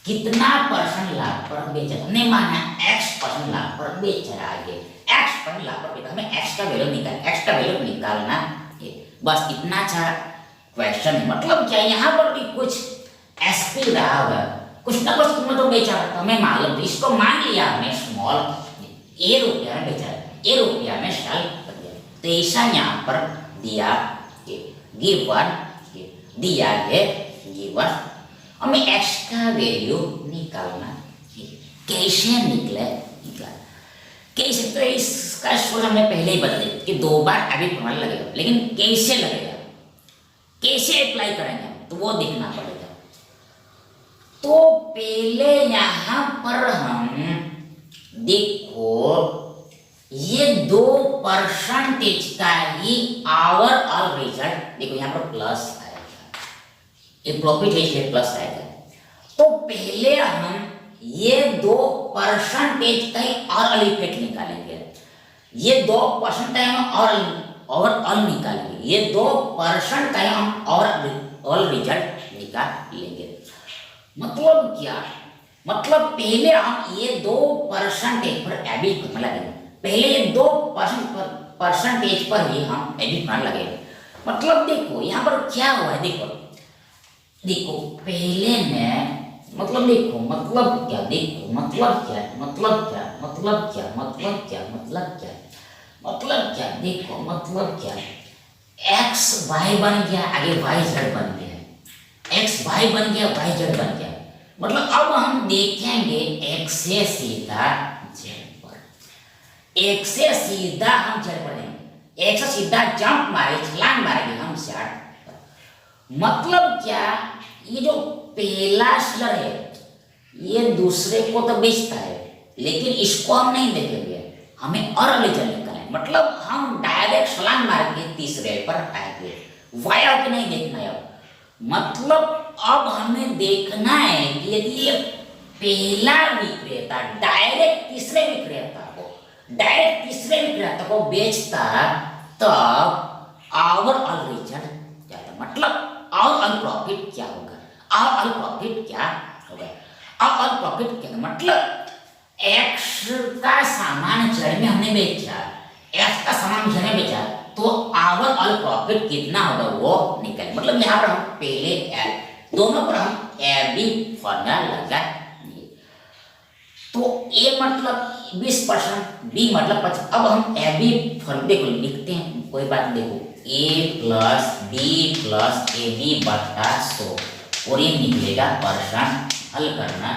कितना परसेंट लाभ पर बेचा, हमने माना x% लाभ पर बेचा है, आगे x% लाभ पर बेचा, हमें x का वैल्यू निकालना है, बस इतना अच्छा क्वेश्चन है। मतलब क्या यहाँ पर भी कुछ एसपी रहा होगा, कुछ ना कुछ कीमत तो बेचा है, तो हमें मालूम, तो इसको मान लिया हमने स्मॉल ए रुपया में बेचा है, ए रुपया में सेल कर दिया, तो ऐसा यहाँ पर दिया गिवन दिया है गिवन, हमें x का वैल्यू निकालना है, कैसे निकला, कैसे? तो इसका सोच हमने पहले ही बता दिया कि 2 बार अभी प्रमाण लगेगा, लेकिन कैसे लगेगा, कैसे अप्लाई करेंगे तो वो देखना पड़ेगा। तो पहले यहां पर हम देखो ये 2% का ही ओवरऑल रिजल्ट, देखो यहाँ पर प्लस आएगा, ये प्रॉफिट है इसलिए प्लस आएगा। तो पहले हम ये 2% का ही ओवरऑल इफेक्ट निकालेंगे, ये 2% का हम ओवरऑल निकालेंगे, ये 2% का हम ओवरऑल रिजल्ट निकाल लेंगे। मतलब क्या? मतलब पहले हम ये 2% पर एबी फॉर्मूला लगेंगे, पहले ये 2% पर ही हम एबी फॉर्मूला लगेंगे। मतलब देखो यहाँ पर क्या हुआ है, देखो पहले ने मतलब देखो मतलब क्या, देखो मतलब क्या, मतलब क्या, मतलब क्या, मतलब क्या, मतलब क्या, मतलब क्या, देखो मतलब क्या, एक्स वाई बन गया, आगे वाई जेड बन गया, एक्स वाई बन गया, वाई जेड बन गया। मतलब अब हम देखेंगे एक्स से सीधा जेड पर, एक्स से सीधा हम जेड पर देंगे, एक्स से सीधा जंप मारे, छलांग मारेंगे हम जेड पर। मतलब क्या, ये जो पहला सेलर है ये दूसरे को तो बेचता है, लेकिन इसको हम नहीं देखेंगे, हमें और ले चलने का है। मतलब हम डायरेक्ट छलांग मार के तीसरे पर आएंगे, वाया के नहीं देखना है। मतलब अब हमें देखना है कि यदि ये पहला विक्रेता डायरेक्ट तीसरे विक्रेता को बेचता तब ओवरऑल रिजल्ट क्या था, मतलब ओवरऑल प्रॉफिट क्या होगा, ओवरऑल प्रॉफिट क्या होगा, ओवरऑल प्रॉफिट क्या, मतलब एक्स का सामान जेड में हमने बेचा, एक्स का सामान जेड में बेचा, तो ओवरऑल प्रॉफिट कितना होगा वो निकल। मतलब यहाँ पर हम पहले दोनों पर हम ए बी फॉर्मूला लगाएंगे। तो ए मतलब 20%, बी मतलब 50। अब हम ए बी फॉर्मूला देखो लिखते हैं, कोई बात देखो, a + b + ab/100 और ये निकलेगा परसेंट। हल करना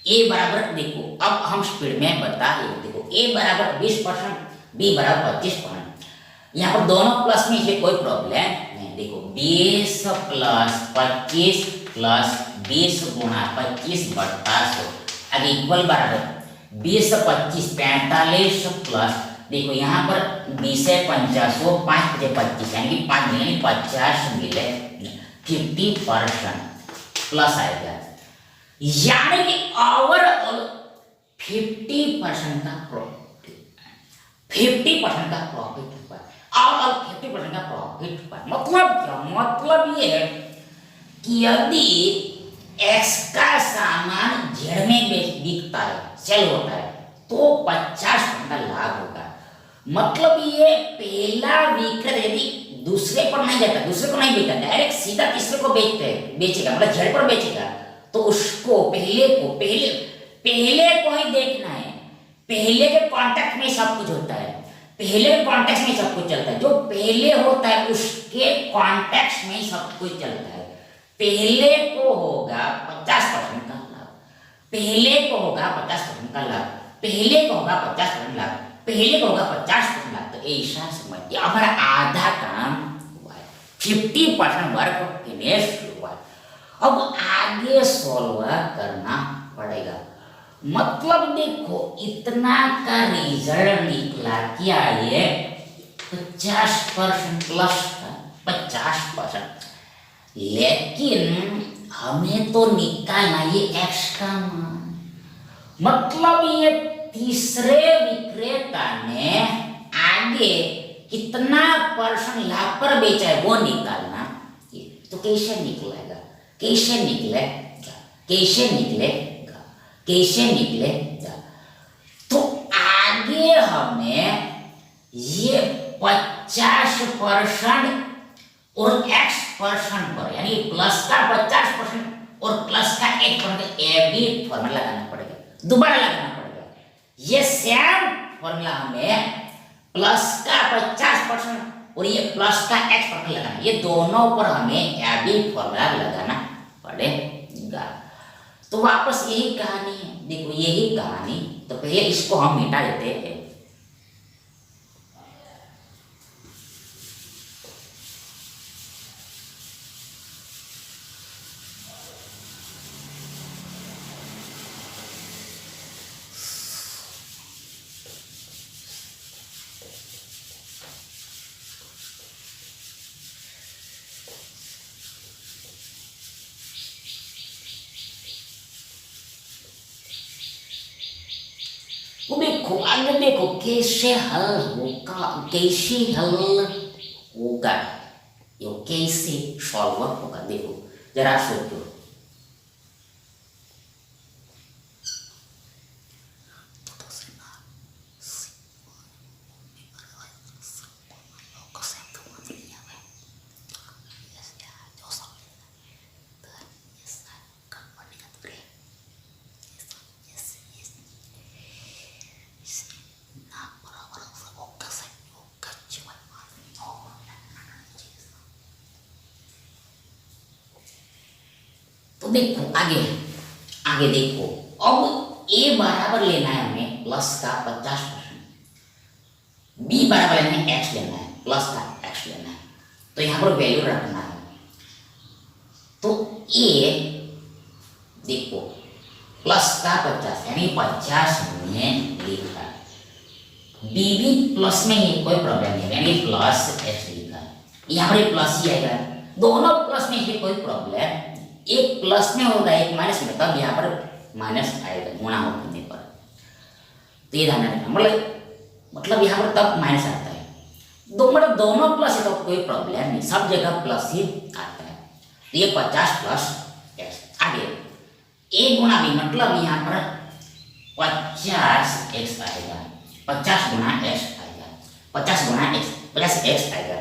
ए बराबर, देखो अब हम स्पीड में बता रहे, देखो ए बराबर 20%, बी बराबर 25%। यहाँ पर दोनों प्लस में इसलिए कोई प्रॉब्लम नहीं। देखो 20 प्लस 25 प्लस 20 गुणा 25 बटा 100, आगे इक्वल बराबर 20 25 45 प्लस, देखो यहाँ पर 20 है 50, 5 25 यानी कि 5 मिले 50 मिले 50% प्लस आएगा, यानी कि ओवरऑल 50% का प्रॉफिट, 50% का प्रॉफिट हुआ और 50% का प्रॉफिट हुआ। मतलब क्या, मतलब ये है कि यदि एक्स का सामान जेड में बिकता है, सेल होता है, तो 50% का लाभ होगा। मतलब ये पहला विक्रय यदि दूसरे पर नहीं जाता, दूसरे को नहीं बेचता, डायरेक्ट सीधा तीसरे को बेचेगा, मतलब जेड पर बेचेगा, तो उसको पहले को ही देखना है। पहले के कांटेक्ट में सब कुछ होता है, पहले के कांटेक्ट में सब कुछ चलता है, जो पहले होता है उसके कांटेक्ट में सब कुछ चलता है। पहले को होगा 50% का लाभ, पहले को होगा 50% का लाभ, पहले को होगा 50% लाभ, पहले को होगा 50% लाभ। तो ऐसा समझिए हमारा आधा काम हुआ है, 50% वर्क फिनिश हुआ है। अब आगे सॉल्व करना पड़ेगा। मतलब देखो इतना का रिजल्ट निकला, क्या ये 50% प्लस का 50%, लेकिन हमें तो निकालना ये एक्स का मान। मतलब ये तीसरे विक्रेता ने आगे कितना परसेंट लाभ पर बेचा है वो निकालना। तो कैसे निकलेगा, कैसे निकलेगा, कैसे निकलेगा, कैसे निकलेगा? तो आगे हमें ये 50% और x% पर, यानी प्लस का 50% और प्लस का 1% ये भी फॉर्मूला लगाना पड़ेगा, दोबारा लगाना पड़ेगा। ये सेम फॉर्मूला हमें प्लस का 50% और ये प्लस का x% लगाना, ये दोनों पर हमें ये भी फॉर्मूला लगाना पड़ेगा। तो वापस यही कहानी है, देखो यही कहानी। तो पहले इसको हम मिटा देते हैं। वो देखो आगे देखो कैसे हल होगा, कैसे हल होगा, ये कैसे सॉल्व होगा। देखो जरा सोचो, तो देखो आगे आगे देखो, अब ए बराबर लेना है हमें प्लस का 50%, बी बराबर लेना है एक्स लेना है, प्लस का एक्स लेना है। तो यहाँ पर वैल्यू रखना है। तो ए देखो प्लस का 50 यानी 50 में लिखा है, बी भी प्लस में ही कोई प्रॉब्लम नहीं, यानी प्लस एक्स लिखा है, यहाँ पर प्लस ही आएगा, दोनों प्लस में ही कोई प्रॉब्लम, एक प्लस में होगा एक माइनस में, तब यहाँ पर माइनस आएगा गुणा होने पर। तो ये ध्यान रखना, मतलब यहाँ पर तब माइनस आता है, मतलब दोनों प्लस है तो कोई प्रॉब्लम नहीं, सब जगह प्लस ही आता है। तो ये 50 प्लस एक्स, आगे ए गुणा बी, मतलब यहाँ पर 50 एक्स आएगा, 50 गुणा एक्स आएगा, 50 गुणा एक्स 50 एक्स आएगा,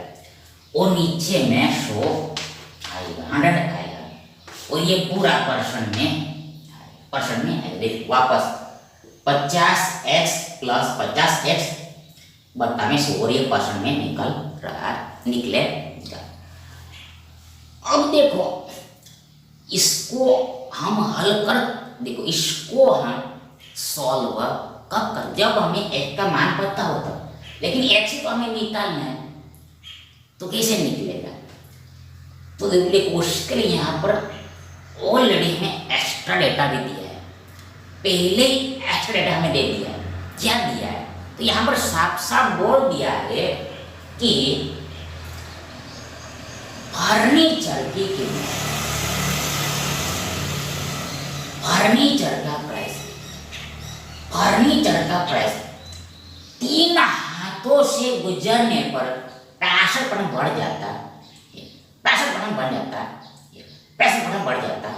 और नीचे में 100 आएगा, 100 आएगा, और ये पूरा परसेंट में है। देख वापस 50x प्लस 50x बट्टा में 100, और ये परसेंट में निकलेगा। अब देखो इसको हम हल कर, देखो इसको हम सॉल्व कब कर, जब हमें x का मान पता होता, लेकिन x ही तो हमें निकालना है, तो कैसे निकलेगा। तो देखो उसके लिए यहाँ पर ऑलरेडी हमें एक्स्ट्रा डेटा भी दिया है, पहले ही एक्स्ट्रा डेटा हमें दे दिया है। क्या दिया है, तो यहाँ पर साफ साफ बोल दिया है कि फर्नीचर की कीमत, फर्नीचर का प्राइस, फर्नीचर का प्राइस 3 हाथों से गुजरने पर 65% बढ़ जाता, 65% बढ़ जाता, 65% बढ़ जाता,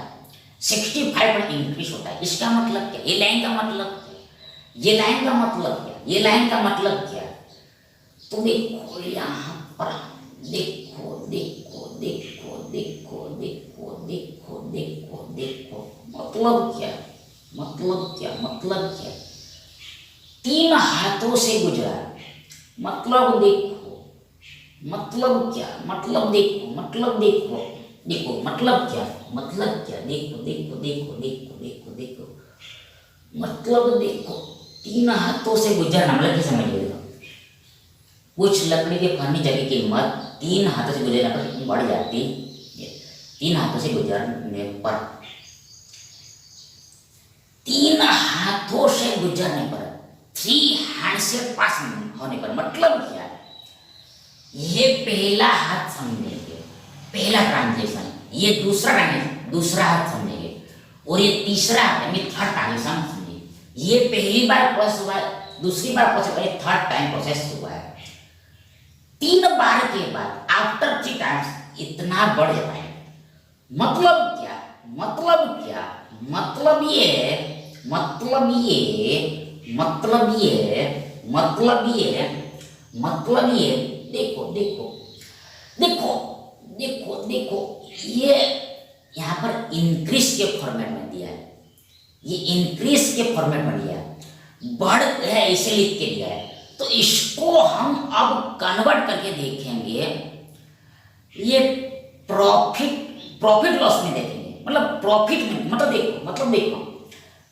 65% इंक्रीज होता है। इसका मतलब क्या, ये लाइन का मतलब क्या, ये लाइन का मतलब क्या, ये लाइन का मतलब क्या। तो देखो यहाँ पर देखो देखो देखो देखो देखो देखो देखो देखो, मतलब क्या, मतलब क्या, मतलब क्या, 3 हाथों से गुजरा, मतलब देखो, मतलब क्या, मतलब देखो, मतलब देखो, देखो मतलब क्या, मतलब क्या, देखो देखो देखो देखो देखो देखो, मतलब देखो 3 हाथों से गुजरना मतलब क्या समझिएगा। कुछ लकड़ी के फर्नीचर की कीमत 3 हाथों से गुजरने पर बढ़ जाती है, 3 हाथों से गुजरने पर, 3 हाथों से गुजरने पर, 3 हैंड से पास होने पर, मतलब क्या, ये पहला हाथ समझेंगे, पहला ट्रांजेक्शन, ये दूसरा ट्रांजेक्शन, दूसरा हाथ समझेंगे, और ये तीसरा हाथ में थर्ड ट्रांजेक्शन समझेंगे। ये पहली बार प्रोसेस हुआ है, दूसरी बार प्रोसेस हुआ है, थर्ड टाइम प्रोसेस हुआ है। 3 बार के बाद आफ्टर 3 टाइम्स इतना बढ़ जाता है। मतलब क्या, मतलब क्या, मतलब ये, मतलब ये, मतलब ये, मतलब ये, मतलब ये, देखो देखो देखो देखो देखो, ये यहाँ पर इंक्रीज के फॉर्मेट में दिया है, ये इंक्रीज के फॉर्मेट में दिया है, बढ़ है इसे लिख के दिया है। तो इसको हम अब कन्वर्ट करके देखेंगे, ये प्रॉफिट, प्रॉफिट लॉस में देखेंगे, मतलब प्रॉफिट में, मतलब देखो, मतलब देखो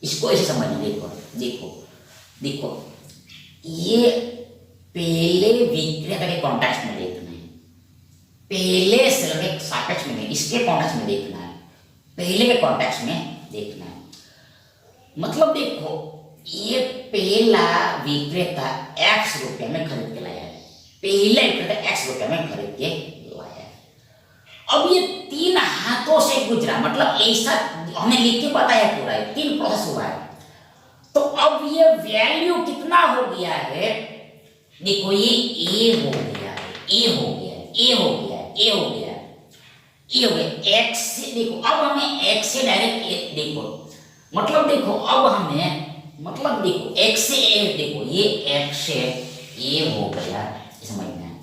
इसको ऐसे समझना, देखो देखो देखो, ये पहले विक्रेता के कॉन्टेक्स्ट में देखना है, पहले सेलर के सापेक्ष में, इसके कॉन्टेक्स्ट में देखना है, पहले के कॉन्टेक्स्ट में देखना है। मतलब देखो ये पहला विक्रेता x रुपये में खरीद के लाया है, पहला विक्रेता x रुपये में खरीद के लाया है। अब ये 3 हाथों से गुजरा, मतलब ऐसा हमें लिख के बताया पूरा है, 3 प्रोसेस हुआ है। तो अब ये वैल्यू कितना हो गया है, देखो ये a हो गया है, a हो गया है, a हो गया है, a हो गया है, a हो गया x से, देखो अब हमें x से डायरेक्ट देखो, मतलब देखो अब हमें, मतलब देखो x से a, देखो ये x से a हो गया, समझना है,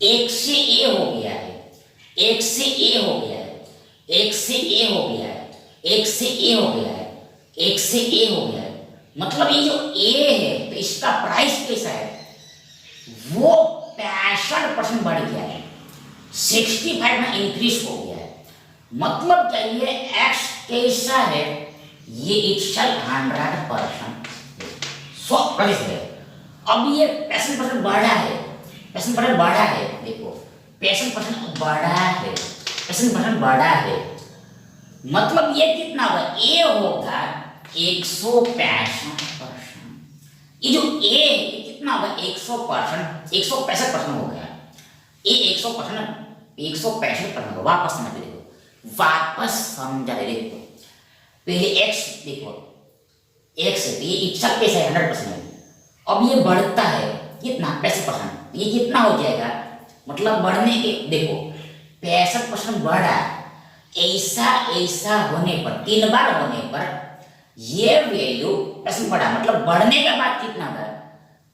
x से a हो गया है, x से a हो गया है, x से a हो गया है, x से a हो गया है, x से a हो गया है, मतलब ये जो a है तो इसका प्राइस कैसा है, वो 65% बढ़ गया है, 65 में इंक्रीज हो गया है। मतलब क्या, ये x कैसा है, ये इक्वल 100%, 100% है। अब ये 65% बढ़ा है, 65% बढ़ा है, देखो 65% बढ़ा है, 65% बढ़ा है, मतलब ये कितना होगा, ए होगा 165%, ये जो ए है कितना होगा 100%, 165% हो गया, ये 100%, 165% होगा। वापस समझ देखो, वापस समझा देखो, पहले x देखो, x है तो ये इक्वल कैसा है 100%, अब ये बढ़ता है कितना 65%, ये कितना हो जाएगा, मतलब बढ़ने के देखो 65% बढ़ा, ऐसा ऐसा होने पर 3 बार होने पर ये वैल्यू % बढ़ा, मतलब बढ़ने के बाद कितना होगा,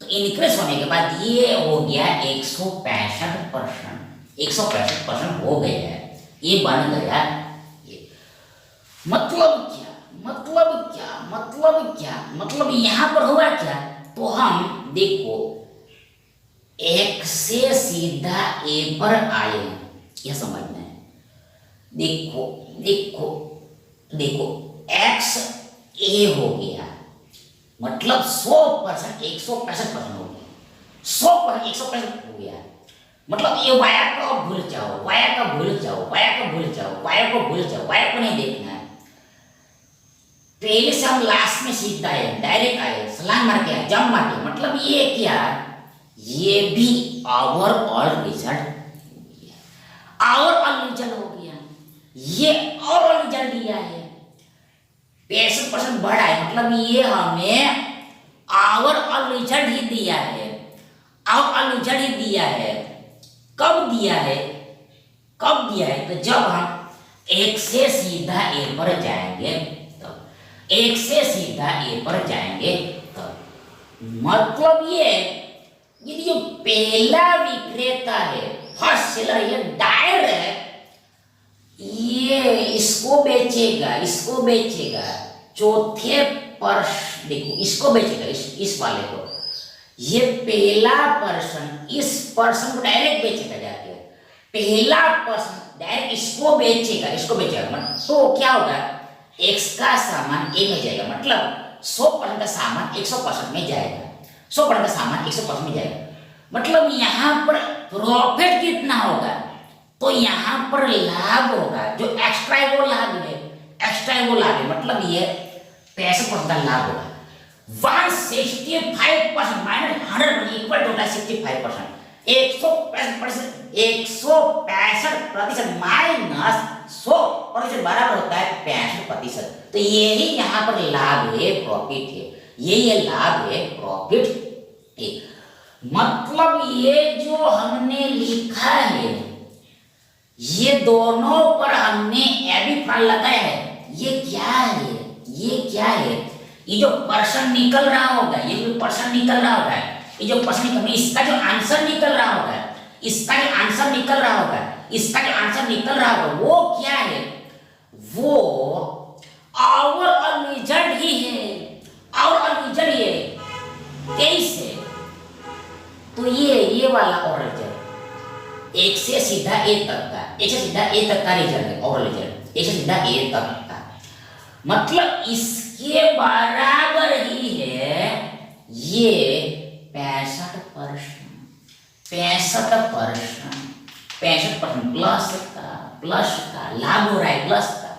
तो इंक्रीज होने के बाद ये हो गया 165%, 165% हो गया है, ये बन गया ये। मतलब क्या, मतलब क्या, मतलब क्या, मतलब यहां पर हुआ क्या, तो हम देखो x से सीधा a पर आए, यह समझना है। देखो देखो देखो, एक्स ए हो गया, मतलब 100%, 165% हो गया, 100% 165 हो गया। मतलब ये वाया को भूल जाओ, वाया का भूल जाओ, वाया को भूल जाओ, वाया को भूल जाओ, वाया को नहीं देखना है। पहले से हम लास्ट में सीधा है, डायरेक्ट आए, छलांग मार के आए, जंप मार के, मतलब ये क्या, ये भी ओवरऑल रिजल्ट, ओवरऑल रिजल्ट हो गया, ये ओवरऑल रिजल्ट दिया है 65% बढ़ा है, मतलब ये हमें ओवरऑल रिजल्ट ही दिया है, ओवरऑल रिजल्ट ही दिया है। कब दिया है, कब दिया है, तो जब हम एक से सीधा ए पर जाएंगे, तब एक से सीधा ए पर जाएंगे तब, मतलब ये जो पहला विक्रेता है, फर्स्ट सेलर, ये डायरेक्ट ये इसको बेचेगा, इसको बेचेगा, चौथे पर देखो इसको बेचेगा, इस वाले को, ये पहला पर्सन इस पर्सन को डायरेक्ट बेचेगा जाके, पहला पर्सन डायरेक्ट इसको बेचेगा, इसको बेचेगा, मतलब तो क्या होगा, एक्स का सामान ए में जाएगा, मतलब 100% का सामान 100% में जाएगा, 100% का सामान 100% में जाएगा, मतलब यहाँ पर प्रॉफिट कितना होगा, तो यहाँ पर लाभ होगा, जो एक्स्ट्रा है वो लाभ है, एक्स्ट्रा है वो लाभ है, मतलब ये 65% का लाभ होगा। 165% माइनस 100 इक्वल टू 65%, 165% माइनस 100% बराबर होता है 65%। तो यही यहाँ पर लाभ है, प्रॉफिट है, ये लाभ है, प्रॉफिट है। मतलब ये जो हमने लिखा है, ये दोनों पर हमने एबी फल लगाया है, ये क्या है, ये क्या है, ये जो पर्सन निकल रहा होगा, ये जो पर्सन निकल रहा होगा, ये जो पर्सन निकल, इसका जो आंसर निकल रहा होगा, इसका जो आंसर निकल रहा होगा, इसका जो आंसर निकल रहा होगा, वो क्या है, वो ओवरऑल रिजल्ट ही है, ओवरऑल रिजल्ट ये 23 है। तो ये वाला ओवरऑल रिजल्ट एक से सीधा ए तक का, एक से सीधा ए तक का रिजल्ट है, ओवरऑल रिजल्ट एक से सीधा ए तक का, मतलब इसके बराबर ही है ये 65%, 65% प्लस का लाभ हो रहा है, प्लस का,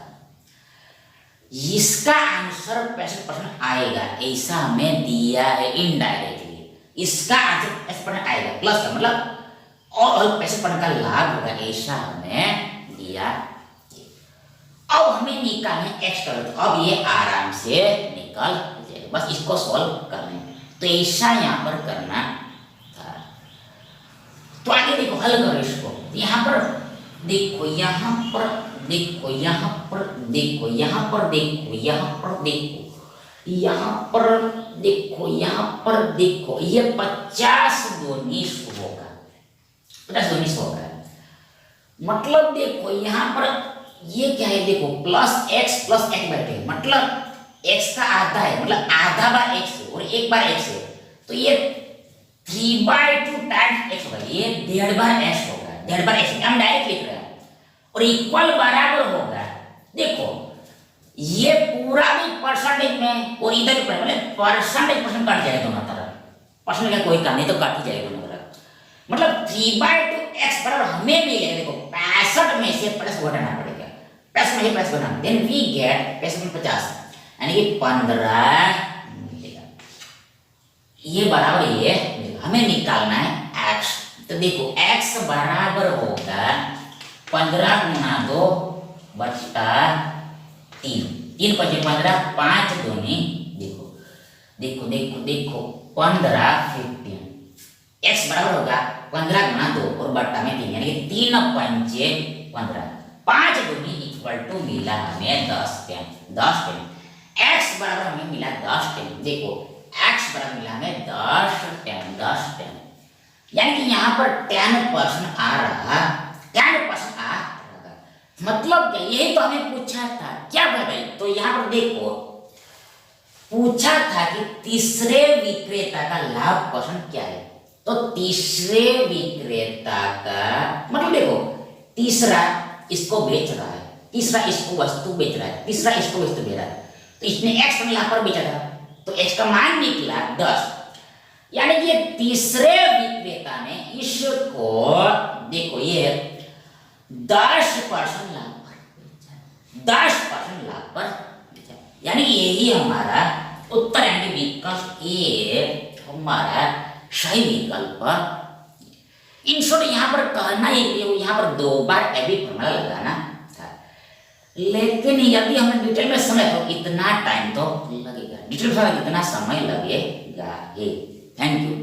इसका आंसर 65% आएगा, ऐसा हमें दिया है इनडायरेक्टली, इसका आंसर 65% आएगा, प्लस का मतलब और 65% का लाभ होगा, ऐसा हमें दिया। अब हमें निकालना एक्स कर, तो अब ये आराम से निकल जाएगा, बस इसको सॉल्व करना है, तो ऐसा यहाँ पर करना था। तो आगे देखो, हल करो इसको, यहाँ पर देखो, यहाँ पर देखो, यहाँ पर देखो, यहाँ पर देखो, यहाँ पर देखो, यहाँ पर देखो, यहाँ पर देखो, ये 50 दूनी 100 होगा, 50 दूनी 100 होगा, मतलब देखो यहाँ पर ये क्या है, देखो प्लस एक्स बैठे, मतलब एक्स का आधा है, मतलब आधा बार एक्स है और एक बार एक्स है, तो ये 3/2 टाइम्स एक्स होगा, ये 1.5 बार एक्स होगा, 1.5 बार एक्स, हम डायरेक्ट लिख रहे हैं, और इक्वल बराबर होगा, देखो ये पूरा भी परसेंटेज में और इधर भी मतलब परसेंटेज कट जाएगा दोनों तरफ, परसेंटेज का कोई काम नहीं, तो कट ही जाएगा दोनों तरफ, मतलब 3/2 एक्स बराबर हमें मिलेगा, देखो 65 में से प्लस घटाना पड़ेगा, प्लस में प्लस घटाना, देन वी गेट 50 यानी कि 15 मिलेगा, ये बराबर ये हमें निकालना है एक्स, तो देखो एक्स बराबर होगा 15 गुना 2 बटा 3, 3 × 15, 5 दूनी, देखो देखो देखो देखो 15 15, एक्स बराबर होगा 15 गुना 2 और बट्टा में 3, यानी कि 3 × 5 15, 5 दूनी इक्वल टू मिला हमें 10 10, एक्स बराबर हमें मिला 10 देखो एक्स बराबर मिला हमें 10 यानी कि यहाँ पर 10% आ रहा, 10% आ रहा, मतलब क्या, यही तो हमें पूछा था, क्या भाई, तो यहाँ पर देखो पूछा था कि तीसरे विक्रेता का लाभ परसेंट क्या है, तो तीसरे विक्रेता का मतलब देखो तीसरा इसको बेच रहा है, तीसरा इसको वस्तु बेच रहा है, तीसरा इसको वस्तु बेच रहा है, तो इसने एक्स यहाँ पर बेचा था, तो एक्स का मान निकला 10। यानी कि तीसरे विक्रेता ने इसको देखो ये 10% लाभ पर बेचा, 10% लाभ पर बेचा। यानी यही हमारा उत्तर यानी विकल्प ए हमारा सही विकल्प। इन शॉर्ट यहाँ पर कहना ही यहाँ पर 2 बार एबी फॉर्मूला लगाना था, लेकिन यदि हमें डिटेल में समय तो इतना टाइम तो लगेगा, डिटेल में इतना समय लगेगा ही। Thank you.